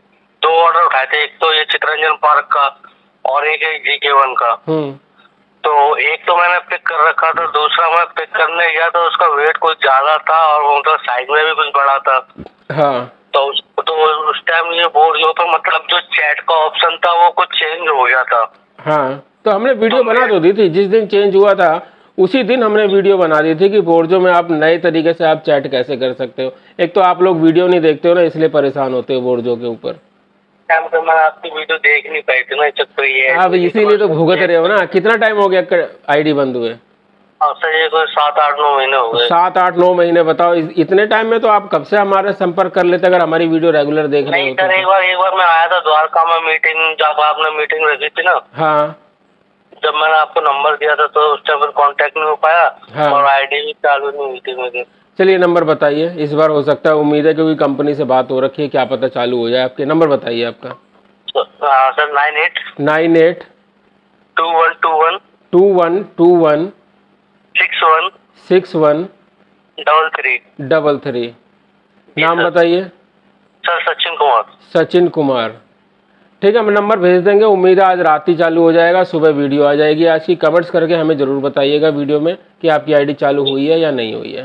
2 ऑर्डर उठाए थे, एक तो ये चितरंजन पार्क का और एक GK1 का। तो एक तो मैंने पिक कर रखा था, दूसरा मैं पिक करने गया तो उसका वेट कुछ ज्यादा था और मतलब साइज में भी कुछ बड़ा था। हाँ तो उस टाइम ये बोर्ड जो था, मतलब जो चैट का ऑप्शन था वो कुछ चेंज हो गया था। हाँ, तो हमने वीडियो बना तो दी थी, जिस दिन चेंज हुआ था उसी दिन हमने वीडियो बना दी थी कि बोर्जो में आप नए तरीके से आप चैट कैसे कर सकते हो। एक तो आप लोग वीडियो नहीं देखते हो ना, इसलिए परेशान होते हो बोर्जो के ऊपर। टाइम पे मैं आपकी वीडियो देख नहीं पाई थी ना, चक्कर ये है। आप इसीलिए तो भुगत रहे हो ना। कितना टाइम हो गया आईडी बंद हुए? सर ये कोई 7-8-9 महीने हो गए। 7-8-9 महीने। बताओ, इतने टाइम में तो आप कब से हमारे संपर्क कर लेते अगर हमारी वीडियो रेगुलर देख रहे नहीं होते। सर, एक बार मैं आया था द्वारका में मीटिंग, जब आपने मीटिंग रखी थी ना। हाँ, जब मैंने आपको नंबर दिया था तो उस टाइम कांटेक्ट नहीं हो पाया। हाँ। और आईडी भी चालू नहीं हुई थी मेरी। चलिए नंबर बताइए, इस बार हो सकता है, उम्मीद है क्योंकि कंपनी से बात हो रखी है, क्या पता चालू हो जाए। आपके नंबर बताइए आपका। सर 98 2121 2121 61 63 33। नाम बताइए। सर सचिन कुमार। सचिन कुमार। ठीक है, हम नंबर भेज देंगे। उम्मीद है आज रात ही चालू हो जाएगा, सुबह वीडियो आ जाएगी। आज की कमेंट्स करके हमें ज़रूर बताइएगा वीडियो में कि आपकी आईडी चालू हुई है या नहीं हुई है।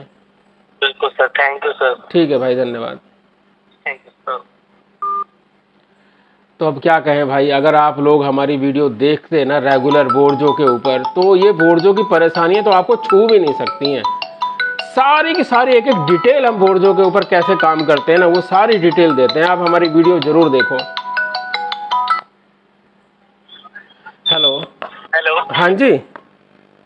बिल्कुल सर, थैंक यू सर। ठीक है भाई, धन्यवाद। Thank you sir. तो अब क्या कहें भाई, अगर आप लोग हमारी वीडियो देखते ना रेगुलर बोर्जो के ऊपर, तो ये बोर्जो की परेशानियाँ तो आपको छू भी नहीं सकती हैं। सारी की सारी एक एक डिटेल हम बोर्जो के ऊपर कैसे काम करते हैं ना, वो सारी डिटेल देते हैं। आप हमारी वीडियो ज़रूर देखो। हेलो। हाँ जी।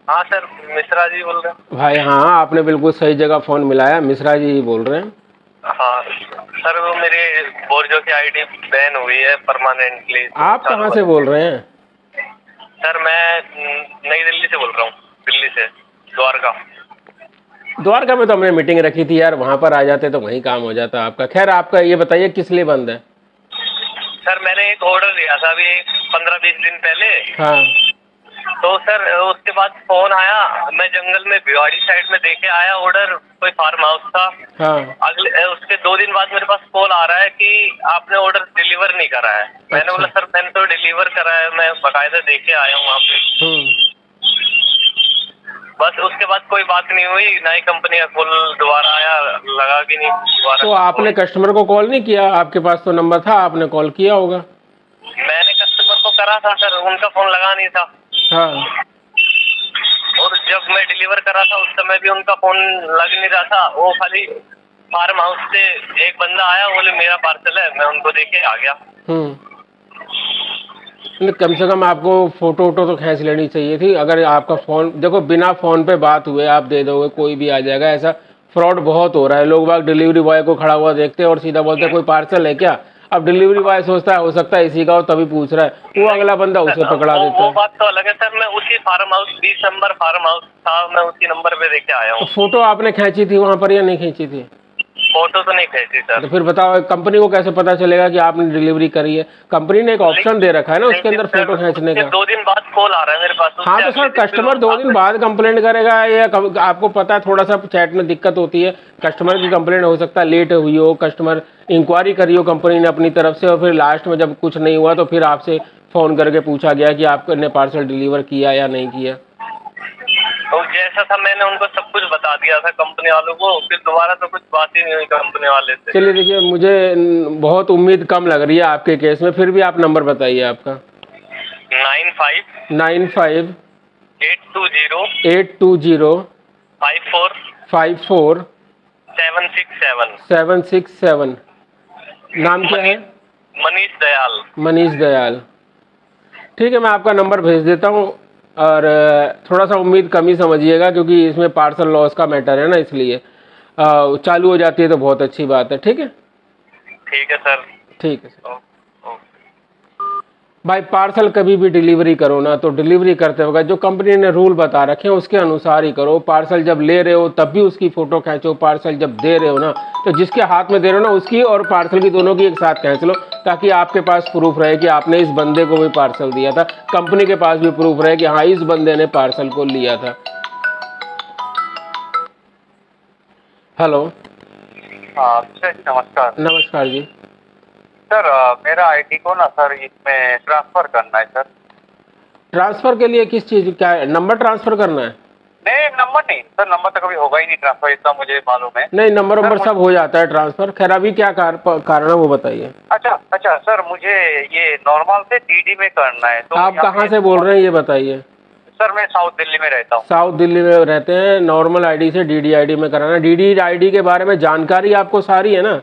हाँ सर, मिश्रा जी बोल रहे हैं। भाई हाँ, आपने बिल्कुल सही जगह फ़ोन मिलाया, मिश्रा जी ही बोल रहे हैं। हाँ सर, वो मेरी बोर्जो की आईडी बैन हुई है परमानेंटली। आप कहाँ से बोल रहे हैं? सर मैं नई दिल्ली से बोल रहा हूँ, दिल्ली से द्वारका। द्वारका में तो हमने मीटिंग रखी थी यार, वहाँ पर आ जाते तो वहीं काम हो जाता आपका। खैर, आपका ये बताइए किस लिए बंद है? सर मैंने एक ऑर्डर दिया था अभी 15-20 दिन पहले। हाँ। तो सर उसके बाद फोन आया, मैं जंगल में भिवाड़ी साइड में देके आया ऑर्डर, कोई फार्म हाउस था। हाँ। अगले उसके 2 दिन बाद मेरे पास कॉल आ रहा है कि आपने ऑर्डर डिलीवर नहीं करा है। मैंने बोला सर मैंने तो डिलीवर करा है, मैं बाकायदा देके आया हूँ वहाँ पे। बस उसके बाद कोई बात नहीं हुई, नई कंपनी का कॉल दोबारा आया, लगा कि नहीं दोबारा। तो आपने कस्टमर को कॉल नहीं किया? आपके पास तो नंबर था, आपने कॉल किया होगा। मैंने कस्टमर को करा था सर, उनका फोन लगा नहीं था। हाँ। और जब मैं डिलीवर करा था उस समय भी उनका फोन लग नहीं रहा था। वो खाली फार्म हाउस से एक बंदा आया, बोले मेरा पार्सल है, मैं उनको देके आ गया। कम से कम आपको फोटो वोटो तो खींच लेनी चाहिए थी। अगर आपका फ़ोन, देखो बिना फ़ोन पे बात हुए आप दे दोगे, कोई भी आ जाएगा। ऐसा फ्रॉड बहुत हो रहा है। लोग बाग डिलीवरी बॉय को खड़ा हुआ देखते हैं और सीधा बोलते हैं कोई पार्सल है क्या। अब डिलीवरी बॉय सोचता है हो सकता है इसी का हो, तभी पूछ रहा है, वो अगला बंदा उसे पकड़ा देता है। वो बात तो अलग है सर, मैं उसी farm house 20 number farm house था, मैं उसी नंबर पे देके आया हूँ। फोटो आपने खींची थी वहाँ पर या नहीं खींची थी? फोटो तो नहीं खींची सर। तो फिर बताओ कंपनी को कैसे पता चलेगा कि आपने डिलीवरी करी है? कंपनी ने एक ऑप्शन दे रखा है ना उसके अंदर फोटो खींचने का। 2 दिन बाद कॉल आ रहा है मेरे पास। हाँ तो सर, कस्टमर 2 दिन बाद कंप्लेंट करेगा या आपको पता है थोड़ा सा चैट में दिक्कत होती है, कस्टमर की कंप्लेंट हो सकता है लेट हुई हो, कस्टमर इंक्वायरी करी हो कंपनी ने अपनी तरफ से, और फिर लास्ट में जब कुछ नहीं हुआ तो फिर आपसे फ़ोन करके पूछा गया कि आपने पार्सल डिलीवर किया या नहीं किया। तो जैसा था मैंने उनको सब कुछ बता दिया था कंपनी वालों को, फिर दोबारा तो कुछ बात ही नहीं हुई कंपनी वाले से। चलिए देखिए, मुझे बहुत उम्मीद कम लग रही है आपके केस में, फिर भी आप नंबर बताइए आपका। 95 820 54 767। नाम क्या है? मनीष दयाल। ठीक है, मैं आपका नंबर भेज देता हूँ, और थोड़ा सा उम्मीद कम ही समझिएगा क्योंकि इसमें पार्सल लॉस का मैटर है ना, इसलिए चालू हो जाती है तो बहुत अच्छी बात है। ठीक है, ठीक है सर। ठीक है सर। भाई पार्सल कभी भी डिलीवरी करो ना, तो डिलीवरी करते वक्त जो कंपनी ने रूल बता रखे हैं उसके अनुसार ही करो। पार्सल जब ले रहे हो तब भी उसकी फ़ोटो खींचो, पार्सल जब दे रहे हो ना तो जिसके हाथ में दे रहे हो ना उसकी और पार्सल की दोनों की एक साथ खींच लो, ताकि आपके पास प्रूफ रहे कि आपने इस बंदे को भी पार्सल दिया था, कंपनी के पास भी प्रूफ रहे कि हाँ इस बंदे ने पार्सल को लिया था। हेलो। नमस्कार। नमस्कार जी। सर मेरा आईडी को ना सर इसमें ट्रांसफर करना है सर। ट्रांसफर के लिए किस चीज, क्या है, नंबर ट्रांसफर करना है? नहीं, नंबर नहीं सर, नंबर तो कभी होगा ही नहीं ट्रांसफर, इतना मुझे मालूम है। नहीं, नंबर सब हो जाता है ट्रांसफर। खैर अभी क्या कारण है वो बताइए। अच्छा सर, मुझे ये नॉर्मल से डीडी में करना है। तो आप कहाँ से बोल रहे हैं ये बताइए। सर मैं साउथ दिल्ली में रहता हूँ। साउथ दिल्ली में रहते हैं, नॉर्मल आईडी से डीडी आईडी में कराना। डीडी आईडी के बारे में जानकारी आपको सारी है ना?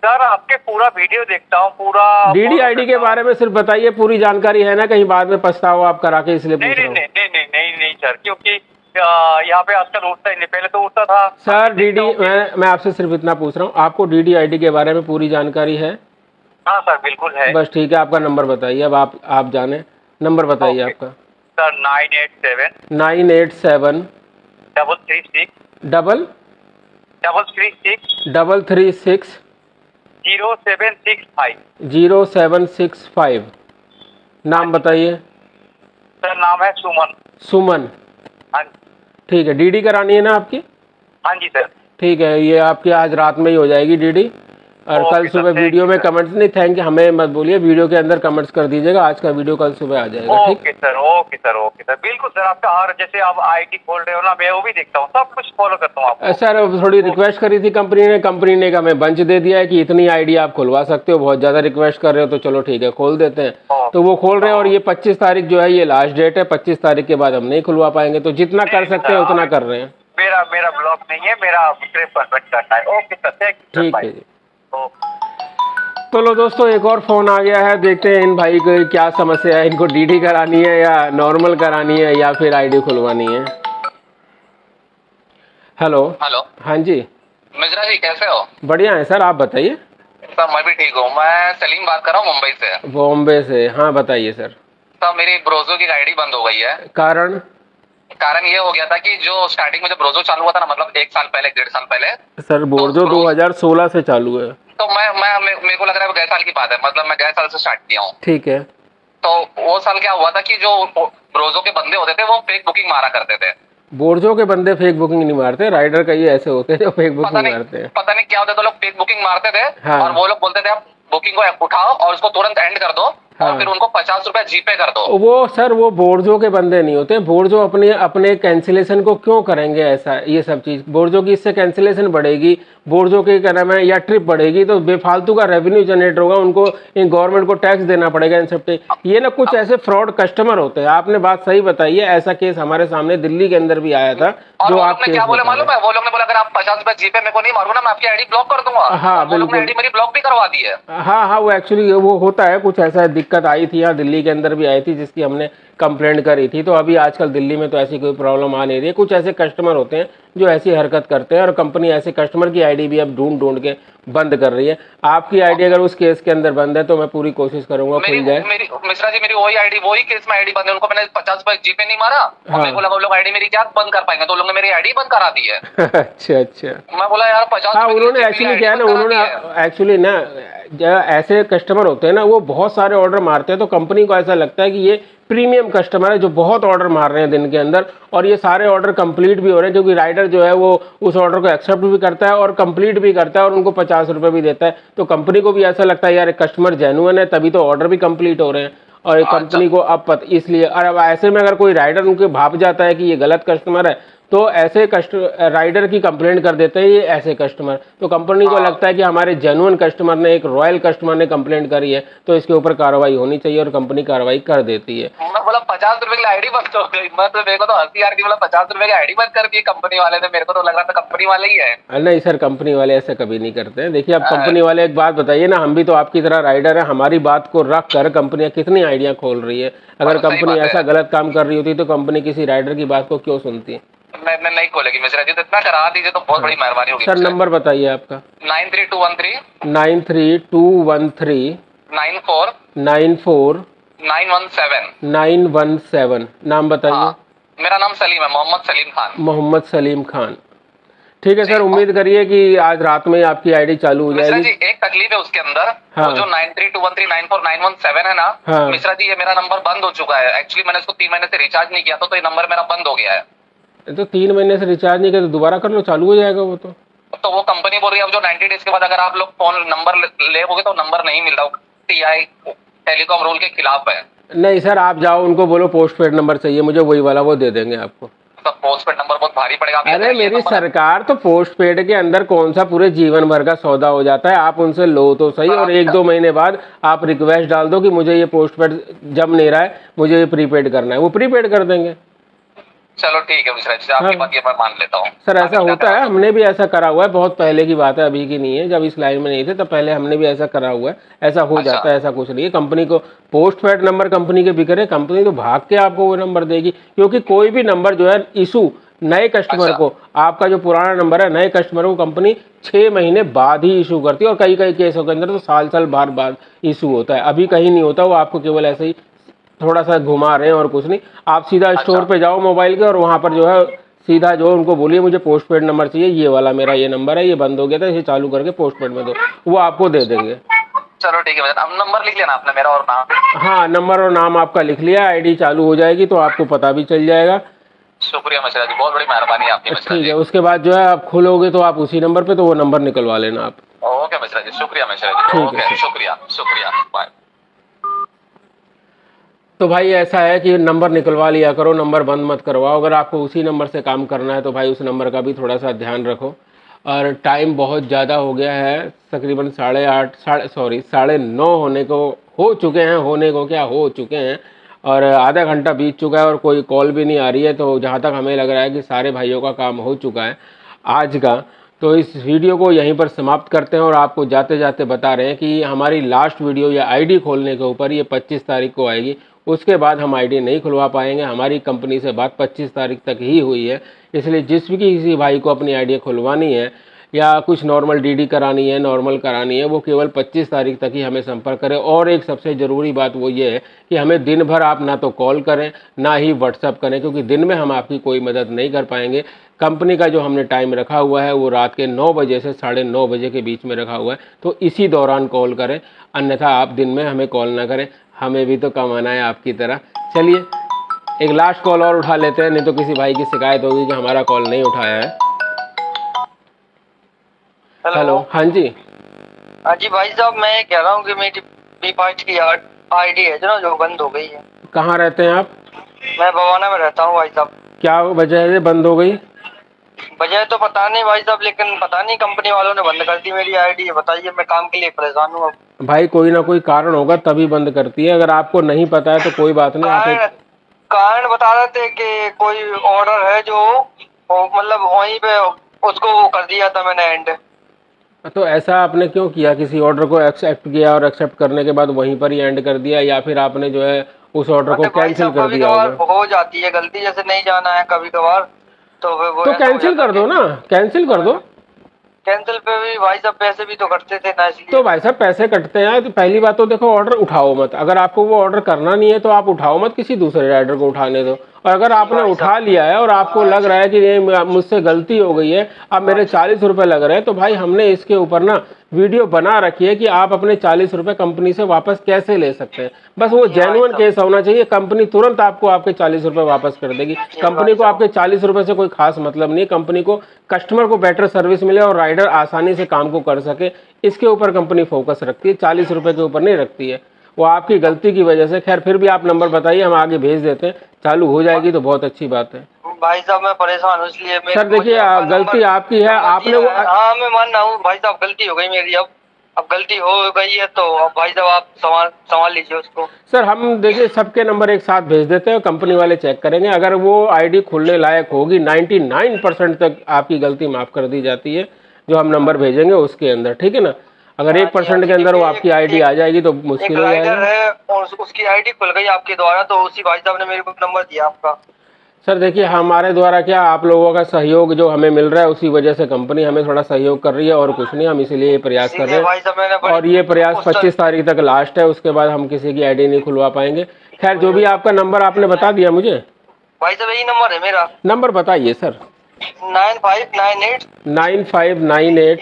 सर आपके पूरा वीडियो देखता हूँ, पूरा डीडी आईडी के बारे में सिर्फ बताइए, पूरी जानकारी है ना, कहीं बाद में पछताओ आप करा के, इसलिए पूछ रहा हूँ। नहीं सर, क्योंकि यहाँ पे आजकल उठता ही नहीं, पहले तो उठता था सर। डीडी मैं आपसे सिर्फ इतना पूछ रहा हूँ, आपको डीडी आईडी के बारे में पूरी जानकारी है? हाँ सर बिल्कुल है। बस ठीक है, आपका नंबर बताइए। अब आप जाने, नंबर बताइए आपका। सर 987 987 336 0765। नाम बताइए। सर नाम है सुमन। सुमन, हाँ ठीक है। डीडी करानी है ना आपकी? हाँ जी सर। ठीक है, ये आपकी आज रात में ही हो जाएगी डीडी। और कल सुबह वीडियो में कमेंट्स नहीं, थैंक यू, हमें मत बोलिए, वीडियो के अंदर कमेंट्स कर दीजिएगा। आज का वीडियो कल सुबह आ जाएगा। ओके सर बिल्कुल सर। आपका हर जैसे आप आईडी खोल रहे हो ना, मैं वो भी देखता हूँ, सब कुछ फॉलो करता हूँ आपको। सर थोड़ी रिक्वेस्ट करी थी कंपनी ने हमें बंच दे दिया है कि इतनी आईडी आप खुलवा सकते हो। बहुत ज़्यादा रिक्वेस्ट कर रहे हो तो चलो ठीक है, खोल देते हैं। तो वो खोल रहे हैं और ये 25 तारीख जो है ये लास्ट डेट है। 25 तारीख के बाद हम नहीं खुलवा पाएंगे, तो जितना कर सकते हैं उतना कर रहे हैं। मेरा ब्लॉक नहीं है, मेरा सिर्फ कन्वर्ट करना है। Okay sir, thank you. ठीक है जी। तो लो दोस्तों, एक और फ़ोन आ गया है, देखते हैं इन भाई को क्या समस्या है, इनको डीडी करानी है या नॉर्मल करानी है या फिर आईडी खुलवानी है। हेलो। हाँ जी मिश्रा जी, कैसे हो? बढ़िया है सर, आप बताइए। सर मैं भी ठीक हूँ। मैं सलीम बात कर रहा हूँ मुंबई से। बॉम्बे से? हाँ बताइए सर। सर मेरी ब्रोजो की आईडी बंद हो गई है। कारण ये हो गया था कि जो स्टार्टिंग में जब ब्रोजो चालू हुआ था ना, मतलब 1 साल पहले, 1.5 साल पहले। सर ब्रोजो 2016 से चालू है। तो मेरे को लग रहा है वो गए साल की बात है, मतलब मैं गए साल से स्टार्ट किया हूँ। ठीक है। तो वो साल क्या हुआ था कि जो ब्रोजो के बंदे होते थे वो फेक बुकिंग मारा करते थे। बोर्जो के बंदे फेक बुकिंग नहीं मारते, राइडर कई ऐसे होते हैं जो फेक बुकिंग मारते हैं। पता नहीं क्या होता था, लोग फेक बुकिंग मारते थे। हाँ। और वो लोग बोलते थे आप बुकिंग को उठाओ और उसको तुरंत एंड कर दो। हाँ। और फिर उनको 50 रुपए जीपे कर दो। वो सर वो बोर्जो के बंदे नहीं होते। बोर्जो अपने कैंसिलेशन को क्यों करेंगे ऐसा, ये सब चीज़ बोर्जो की, इससे कैंसिलेशन बढ़ेगी, बोर्जो के क्या नाम है, या ट्रिप बढ़ेगी, तो बेफालतू का रेवेन्यू जनरेट होगा, उनको इन गवर्नमेंट को टैक्स देना पड़ेगा इन सब पे। ये ना कुछ ऐसे फ्रॉड कस्टमर होते हैं। आपने बात सही बताई है, ऐसा केस हमारे सामने दिल्ली के अंदर भी आया था। जो आपने क्या बोले मालूम है? वो लोग ने बोला अगर आप 50 रुपए जीपे मेरे को नहीं मारूंगा ना, मैं आपकी आईडी ब्लॉक कर दूंगा। हाँ वो लोग ने आईडी मेरी ब्लॉक भी करवा दी है। हाँ, वो एक्चुअली वो होता है, कुछ ऐसा दिक्कत आई थी यहाँ दिल्ली के अंदर भी आई थी, जिसकी हमने कंप्लेंट करी थी। तो अभी आजकल दिल्ली में तो ऐसी कोई प्रॉब्लम आ नहीं रही है। कुछ ऐसे कस्टमर होते हैं जो ऐसी हरकत करते हैं और कंपनी ऐसे कस्टमर की आईडी भी अब ढूंढ के बंद कर रही है। आपकी आईडी अगर उस केस के अंदर बंद है तो मैं पूरी कोशिश करूंगा खुल जाए। मिश्रा जी मेरी वही आईडी, वही केस में आईडी बंद है। उनको मैंने 50 रुपए जीपे नहीं मारा। हाँ। मेरे को लगा वो लोग आईडी मेरी क्या बंद कर पाएंगे, तो लोग ने मेरी आईडी बंद करा दी है। अच्छा। मैं बोला यार 50। हाँ, उन्होंने एक्चुअली क्या है ना, उन्होंने एक्चुअली ना ऐसे कस्टमर होते हैं ना, वो बहुत सारे ऑर्डर मारते हैं, तो कंपनी को ऐसा लगता है कि ये प्रीमियम कस्टमर है जो बहुत ऑर्डर मार रहे हैं दिन के अंदर, और ये सारे ऑर्डर कंप्लीट भी हो रहे हैं, क्योंकि राइडर जो है वो उस ऑर्डर को एक्सेप्ट भी करता है और कंप्लीट भी करता है और उनको 50 रुपये भी देता है। तो कंपनी को भी ऐसा लगता है यार कस्टमर जेन्युइन है, तभी तो ऑर्डर भी कंप्लीट हो रहे हैं। और कंपनी को अब इसलिए, और अब ऐसे में अगर कोई राइडर उनके भाप जाता है कि ये गलत कस्टमर है, तो ऐसे राइडर की कंप्लेंट कर देते हैं ये ऐसे कस्टमर। तो कंपनी को लगता है कि हमारे जेन्युइन कस्टमर ने, एक रॉयल कस्टमर ने कंप्लेंट करी है, तो इसके ऊपर कार्रवाई होनी चाहिए, और कंपनी कार्रवाई कर देती है। मैं बोला 50 रुपए की आईडी बंद हो गई। मैं तो मेरे को तो हंसी आ रही, बोला 50 रुपए की आईडी बंद कर दी कंपनी वाले ने। मेरे को तो लग रहा था कंपनी वाले ही है। नहीं सर, कंपनी वाले ऐसा कभी नहीं करते हैं। देखिए अब कंपनी वाले, एक बात बताइए ना, हम भी तो आपकी तरह राइडर है, हमारी बात को रख कर कंपनियां कितनी आइडिया खोल रही है। अगर कंपनी ऐसा गलत काम कर रही होती तो कंपनी किसी राइडर की बात को क्यों सुनती है? नहीं खोलेगी मिश्रा जी, तो इतना करा दीजिए तो बहुत बड़ी मेहरबानी होगी। सर नंबर बताइए आपका। 93213 93213 94 94 917। नाम बताइए। मेरा नाम सलीम है, मोहम्मद सलीम खान। मोहम्मद सलीम खान, ठीक है सर। उम्मीद करिए कि आज रात में आपकी आईडी चालू हो जाएगी। मिश्रा जी एक तकलीफ है उसके अंदर। हाँ। वो जो 93213 है ना। हाँ। मिश्रा जी ये मेरा नंबर बंद हो चुका है। एक्चुअली मैंने इसको 3 महीने से रिचार्ज नहीं किया था, तो ये नंबर मेरा बंद हो गया है। तो 3 महीने से रिचार्ज नहीं किया तो दोबारा कर लो, चालू हो जाएगा वो। तो वो कंपनी बोल रही है अब जो 90 डेज के बाद अगर आप लोग फोन नंबर ले होगे तो नंबर नहीं मिल रहा। TI टेलीकॉम रूल के खिलाफ है। नहीं सर, आप जाओ उनको बोलो पोस्ट पेड नंबर चाहिए मुझे, वही वाला वो दे देंगे आपको। तो पोस्ट पेड नंबर बहुत भारी पड़ेगा। अरे मेरी सरकार, तो पोस्ट पेड के अंदर कौन सा पूरे जीवन भर का सौदा हो जाता है, आप उनसे लो तो सही, और 1-2 महीने बाद आप रिक्वेस्ट डाल दो कि मुझे ये पोस्ट पेड जम नहीं रहा है, मुझे ये प्रीपेड करना है, वो प्रीपेड कर देंगे। चलो ठीक है मिश्रा जी, आपकी बात ये मैं मान लेता हूँ। सर ऐसा होता है, हमने भी ऐसा करा हुआ है, बहुत पहले की बात है, अभी की नहीं है, जब इस लाइन में नहीं थे तब पहले हमने भी ऐसा करा हुआ है। ऐसा हो जाता है, ऐसा कुछ नहीं है। कंपनी को पोस्ट पेड नंबर कंपनी के बिक रहे, कंपनी तो भाग के आपको वो नंबर देगी, क्योंकि कोई भी नंबर जो है इशू नए कस्टमर को, आपका जो पुराना नंबर है नए कस्टमर को कंपनी 6 महीने बाद ही इशू करती है, और कई कई केसों के अंदर तो साल बार बाद इशू होता है। अभी कहीं नहीं होता, वो आपको केवल ऐसे ही थोड़ा सा घुमा रहे हैं और कुछ नहीं। आप सीधा स्टोर पे जाओ मोबाइल के, और वहाँ पर जो है सीधा जो उनको बोलिए मुझे पोस्ट पेड नंबर चाहिए, ये वाला मेरा ये नंबर है, ये बंद हो गया था, इसे चालू करके पोस्ट पेड में दो, वो आपको दे देंगे। चलो ठीक है, अब नंबर लिख लेना आपने मेरा और नाम। हाँ, नंबर और नाम आपका लिख लिया, आईडी चालू हो जाएगी तो आपको पता भी चल जाएगा। शुक्रिया मिश्रा जी, बहुत बड़ी मेहरबानी आपकी मिश्रा जी। ठीक है, उसके बाद जो है आप खोलोगे तो आप उसी नंबर पे तो वो नंबर निकलवा लेना आप। ओके मिश्रा जी, शुक्रिया मिश्रा जी, ओके शुक्रिया शुक्रिया, बाय। तो भाई ऐसा है कि नंबर निकलवा लिया करो, नंबर बंद मत करवाओ। अगर आपको उसी नंबर से काम करना है तो भाई उस नंबर का भी थोड़ा सा ध्यान रखो। और टाइम बहुत ज़्यादा हो गया है, तकरीबन 9:30 होने को हो चुके हैं, होने को क्या हो चुके हैं, और आधा घंटा बीत चुका है और कोई कॉल भी नहीं आ रही है। तो जहाँ तक हमें लग रहा है कि सारे भाइयों का काम हो चुका है आज का। तो इस वीडियो को यहीं पर समाप्त करते हैं, और आपको जाते जाते बता रहे हैं कि हमारी लास्ट वीडियो या आईडी खोलने के ऊपर ये 25 तारीख को आएगी। उसके बाद हम आईडी नहीं खुलवा पाएंगे। हमारी कंपनी से बात 25 तारीख तक ही हुई है, इसलिए जिस भी किसी भाई को अपनी आईडी खुलवानी है या कुछ नॉर्मल डीडी करानी है, नॉर्मल करानी है, वो केवल 25 तारीख तक ही हमें संपर्क करें। और एक सबसे ज़रूरी बात वो ये है कि हमें दिन भर आप ना तो कॉल करें ना ही व्हाट्सअप करें, क्योंकि दिन में हम आपकी कोई मदद नहीं कर पाएंगे। कंपनी का जो हमने टाइम रखा हुआ है वो रात के 9 बजे से 9:30 बजे के बीच में रखा हुआ है, तो इसी दौरान कॉल करें, अन्यथा आप दिन में हमें कॉल ना करें, हमें भी तो कमाना है आपकी तरह। चलिए एक लास्ट कॉल और उठा लेते हैं, नहीं तो किसी भाई की शिकायत होगी कि हमारा कॉल नहीं उठाया है। हेलो, हाँ जी। हाँ जी भाई साहब, मैं कह रहा हूँ कि मेरी B5 की आईडी है जो बंद हो गई है। कहाँ रहते हैं आप? मैं बवाना में रहता हूँ भाई साहब। क्या वजह है बंद हो गई? वजह तो पता नहीं भाई साहब, लेकिन पता नहीं कंपनी वालों ने बंद कर दी मेरी आईडी। बताइए, मैं काम के लिए परेशान हूँ अब। भाई कोई ना कोई कारण होगा तभी बंद करती है, अगर आपको नहीं पता है तो कोई बात नहीं। आप कारण बता रहे थे कि कोई ऑर्डर है जो मतलब वहीं पे उसको वो कर दिया था मैंने एंड। तो ऐसा आपने क्यों किया? किसी ऑर्डर को एक्सेप्ट किया और एक्सेप्ट करने के बाद वहीं पर ही एंड कर दिया, या फिर आपने जो है उस ऑर्डर को कैंसिल कर दिया होगा? हो जाती है गलती, जैसे नहीं जाना है कभी कभार तो कैंसिल कर दो ना, कैंसिल कर दो। कैंसिल पे भी भाई साहब पैसे भी तो कटते थे ना, इसलिए। तो भाई साहब पैसे कटते हैं तो पहली बात तो देखो, ऑर्डर उठाओ मत। अगर आपको वो ऑर्डर करना नहीं है तो आप उठाओ मत, किसी दूसरे राइडर को उठाने दो। और अगर आपने उठा लिया है और आपको लग रहा है कि ये मुझसे गलती हो गई है, अब मेरे 40 रुपये लग रहे हैं, तो भाई हमने इसके ऊपर ना वीडियो बना रखी है कि आप अपने 40 रुपये कंपनी से वापस कैसे ले सकते हैं। बस वो जेन्युइन केस होना चाहिए, कंपनी तुरंत आपको आपके 40 रुपये वापस कर देगी। कंपनी को आपके 40 रुपये से कोई खास मतलब नहीं है। कंपनी को कस्टमर को बेटर सर्विस मिले और राइडर आसानी से काम को कर सके, इसके ऊपर कंपनी फोकस रखती है, 40 रुपये के ऊपर नहीं रखती है। वो आपकी गलती की वजह से, खैर फिर भी आप नंबर बताइए, हम आगे भेज देते हैं, चालू हो जाएगी तो बहुत अच्छी बात है। भाई साहब मैं परेशान हूँ इसलिए। सर देखिए गलती आपकी है, आपने वो, हाँ मैं मान रहा हूँ भाई साहब, गलती हो गई मेरी। अब गलती हो गई है तो अब भाई साहब आप संभाल लीजिए उसको। सर हम देखिए सबके नंबर एक साथ भेज देते हैं, कंपनी वाले चेक करेंगे। अगर वो आईडी खुलने लायक होगी, 99% तक आपकी गलती माफ कर दी जाती है जो हम नंबर भेजेंगे उसके अंदर, ठीक है ना। अगर 1% के अंदर वो आपकी आईडी आ जाएगी तो मुश्किल हो जाएगा। है और उसकी आईडी खुल गई आपके द्वारा, तो उसी भाई साहब ने मेरे को नंबर दिया आपका। सर देखिए हमारे द्वारा क्या, आप लोगों का सहयोग जो हमें मिल रहा है उसी वजह से कंपनी हमें थोड़ा सहयोग कर रही है, और कुछ नहीं, हम इसीलिए ये प्रयास कर रहे हैं। और ये प्रयास 25 तारीख तक लास्ट है, उसके बाद हम किसी की आईडी नहीं खुलवा पाएंगे। खैर जो भी आपका नंबर आपने बता दिया मुझे। भाई साहब यही नंबर है मेरा। नंबर बताइए सर। 9598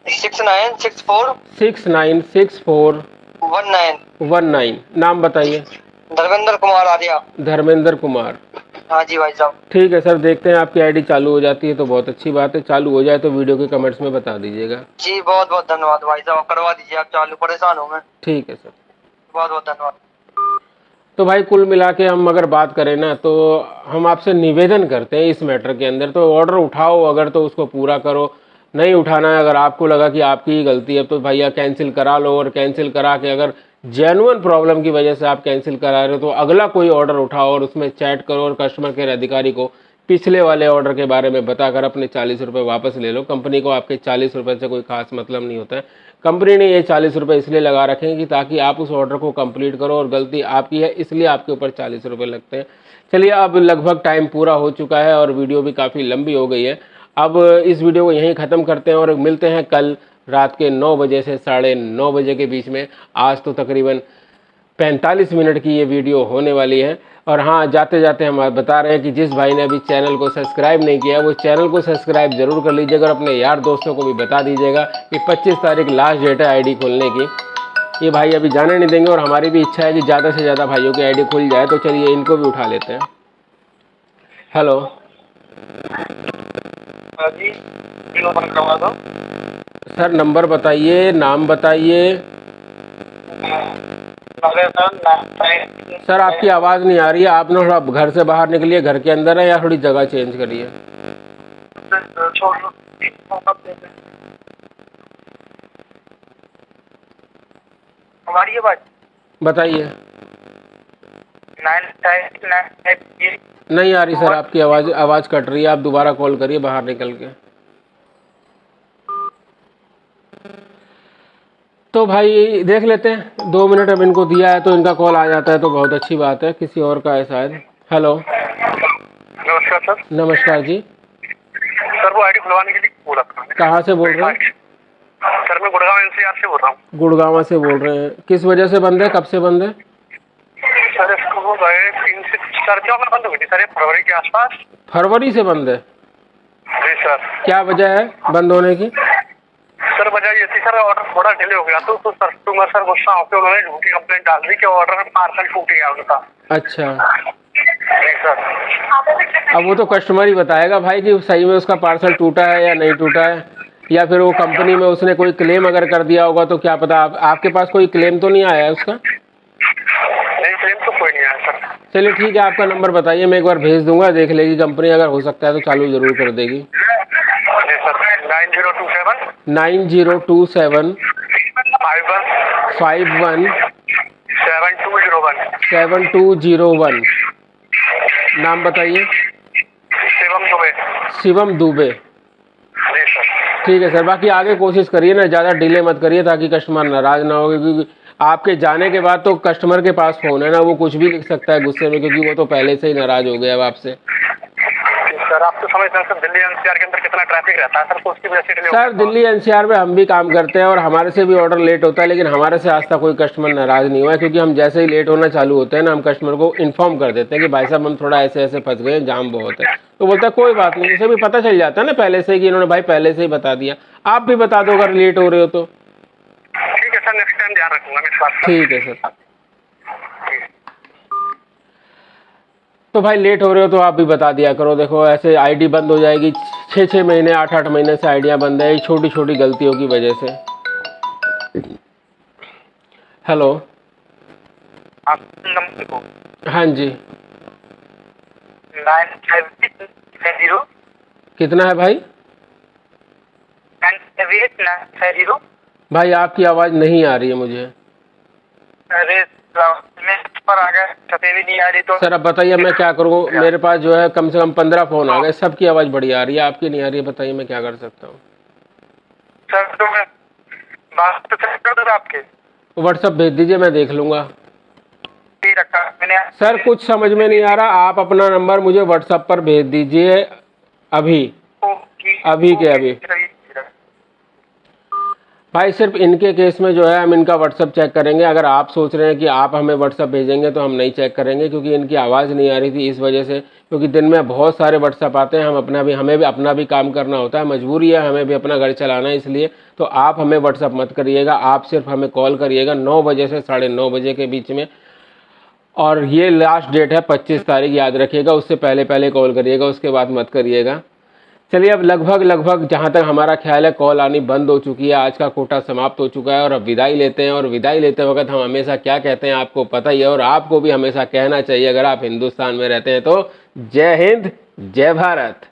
6964 19। नाम बताइए। धर्मेंद्र कुमार आर्या। धर्मेंद्र कुमार, हाँ जी भाई साहब। ठीक है सर, देखते हैं आपकी आईडी चालू हो जाती है तो बहुत अच्छी बात है। चालू हो जाए तो वीडियो के कमेंट्स में बता दीजिएगा। जी बहुत बहुत धन्यवाद भाई साहब, करवा दीजिए आप चालू, परेशान हूँ मैं। ठीक है सर, बहुत बहुत धन्यवाद। तो भाई कुल मिला के हम अगर बात करें ना, तो हम आपसे निवेदन करते हैं इस मैटर के अंदर, तो ऑर्डर उठाओ अगर तो उसको पूरा करो, नहीं उठाना है अगर आपको लगा कि आपकी ही गलती है तो भैया कैंसिल करा लो, और कैंसिल करा के अगर जेन्युइन प्रॉब्लम की वजह से आप कैंसिल करा रहे हो तो अगला कोई ऑर्डर उठाओ और उसमें चैट करो और कस्टमर केयर अधिकारी को पिछले वाले ऑर्डर के बारे में बताकर अपने 40 रुपये वापस ले लो। कंपनी को आपके 40 रुपये से कोई खास मतलब नहीं होता है। कंपनी ने ये 40 रुपये इसलिए लगा रखे हैं कि ताकि आप उस ऑर्डर को कंप्लीट करो, और गलती आपकी है इसलिए आपके ऊपर 40 रुपये लगते हैं। चलिए, अब लगभग टाइम पूरा हो चुका है और वीडियो भी काफ़ी लंबी हो गई है। अब इस वीडियो को यहीं ख़त्म करते हैं और मिलते हैं कल रात के 9 बजे से 9:30 बजे के बीच में। आज तो तकरीबन 45 मिनट की ये वीडियो होने वाली है। और हाँ, जाते जाते हम बता रहे हैं कि जिस भाई ने अभी चैनल को सब्सक्राइब नहीं किया वो चैनल को सब्सक्राइब ज़रूर कर लीजिएगा, और अपने यार दोस्तों को भी बता दीजिएगा कि 25 तारीख लास्ट डेट है आईडी खोलने की। ये भाई अभी जाने नहीं देंगे और हमारी भी इच्छा है कि ज़्यादा से ज़्यादा भाइयों की आईडी खुल जाए। तो चलिए इनको भी उठा लेते हैं। हेलो जी, ओपन करवा दो सर, नंबर बताइए, नाम बताइए। सर आपकी आवाज़ नहीं आ रही है, आप ना थोड़ा घर से बाहर निकलिए, घर के अंदर है या थोड़ी जगह चेंज करिए। हमारी बात बताइए। नहीं आ रही सर आपकी आवाज़ कट रही है, आप दोबारा कॉल करिए बाहर निकल के। तो भाई देख लेते हैं, 2 मिनट अब इनको दिया है तो इनका कॉल आ जाता है तो बहुत अच्छी बात है। किसी और का है शायद। हेलो, नमस्कार सर। नमस्कार जी। सर वो आईडी खुलवाने के लिए बोला था। कहाँ से बोल रहे हैं? सर मैं गुड़गांव NCR से बोल रहा हूँ। गुड़गांव से बोल रहे हैं, किस वजह से बंद है, कब से बंद है? सर इसको हो गए 3 से 4 दिन बंद हो गई थी सर, फरवरी के आसपास। फरवरी से बंद है? जी सर। क्या वजह है बंद होने की? सर वजह ये थी सर, ऑर्डर थोड़ा डिले हो गया तो कस्टमर सर गुस्सा होकर उन्होंने झूठी कंप्लेंट डाल दी कि ऑर्डर में पार्सल टूट गया उनका। अच्छा जी सर। अब वो तो कस्टमर ही बताएगा भाई कि सही में उसका पार्सल टूटा है या नहीं टूटा है, या फिर वो कंपनी में उसने कोई क्लेम अगर कर दिया होगा तो क्या पता। आपके पास कोई क्लेम तो नहीं आया है उसका? नहीं, क्लेम तो कोई नहीं आया सर। चलिए ठीक है, आपका नंबर बताइए, मैं एक बार भेज दूंगा, देख लेगी कंपनी, अगर हो सकता है तो चालू ज़रूर कर देगी। जी सर, 9027 9027 51 7201। नाम बताइए। शिवम दुबे। शिवम दुबे। जी सर। ठीक है सर, बाकी आगे कोशिश करिए ना, ज़्यादा डिले मत करिए ताकि कस्टमर नाराज़ ना हो, क्योंकि आपके जाने के बाद तो कस्टमर के पास फ़ोन है ना, वो कुछ भी लिख सकता है गुस्से में, क्योंकि वो तो पहले से ही नाराज़ हो गया अब आपसे। सर आप तो समझते हैं सर, दिल्ली NCR के अंदर कितना ट्रैफिक रहता है सर, तो उसकी वजह से डिले हो सर दिल्ली NCR में हम भी काम करते हैं और हमारे से भी ऑर्डर लेट होता है, लेकिन हमारे से आज तक कोई कस्टमर नाराज़ नहीं हुआ है, क्योंकि हम जैसे ही लेट होना चालू होते हैं ना, हम कस्टमर को इन्फॉर्म कर देते हैं कि भाई साहब हम थोड़ा ऐसे ऐसे फंस गए, जाम बहुत है। तो बोलता है कोई बात नहीं, उसे भी पता चल जाता है ना पहले से कि इन्होंने भाई पहले से ही बता दिया। आप भी बता दो अगर लेट हो रहे हो तो। ठीक है सर, नेक्स्ट टाइम ध्यान रखूंगा मैं इस बात का। ठीक है सर। तो भाई लेट हो रहे हो तो आप भी बता दिया करो, देखो ऐसे आईडी बंद हो जाएगी। 6-6 महीने 8-8 महीने से आईडियाँ बंद है छोटी छोटी गलतियों की वजह से। हेलो, हाँ जी। 97890 कितना है भाई? 97890। भाई आपकी आवाज़ नहीं आ रही है मुझे। अरे पर आ गए, छपे भी नहीं आ रही तो। सर अब बताइए मैं क्या करूँ, मेरे पास जो है कम से कम 15 फ़ोन आ गए, सबकी आवाज़ बढ़िया आ रही है, आपकी नहीं आ रही है, बताइए मैं क्या कर सकता हूँ। सर तो मैं बात तो कर दूँ आपके, व्हाट्सअप भेज दीजिए, मैं देख लूँगा। ठीक रखा मैंने। सर कुछ समझ में नहीं आ रहा, आप अपना नंबर मुझे व्हाट्सअप पर भेज दीजिए अभी, अभी के अभी। भाई सिर्फ इनके केस में जो है हम इनका व्हाट्सअप चेक करेंगे। अगर आप सोच रहे हैं कि आप हमें व्हाट्सअप भेजेंगे तो हम नहीं चेक करेंगे, क्योंकि इनकी आवाज़ नहीं आ रही थी इस वजह से, क्योंकि दिन में बहुत सारे व्हाट्सअप आते हैं, हमें भी अपना भी काम करना होता है, मजबूरी है, हमें भी अपना घर चलाना है, इसलिए तो आप हमें व्हाट्सअप मत करिएगा, आप सिर्फ हमें कॉल करिएगा 9 बजे से 9:30 बजे के बीच में। और ये लास्ट डेट है 25 तारीख, याद रखिएगा, उससे पहले कॉल करिएगा, उसके बाद मत करिएगा। चलिए अब लगभग जहाँ तक हमारा ख्याल है कॉल आनी बंद हो चुकी है। आज का कोटा समाप्त हो चुका है और अब विदाई लेते हैं। और विदाई लेते वक्त हम हमेशा क्या कहते हैं आपको पता ही है, और आपको भी हमेशा कहना चाहिए अगर आप हिंदुस्तान में रहते हैं तो, जय हिंद जय भारत।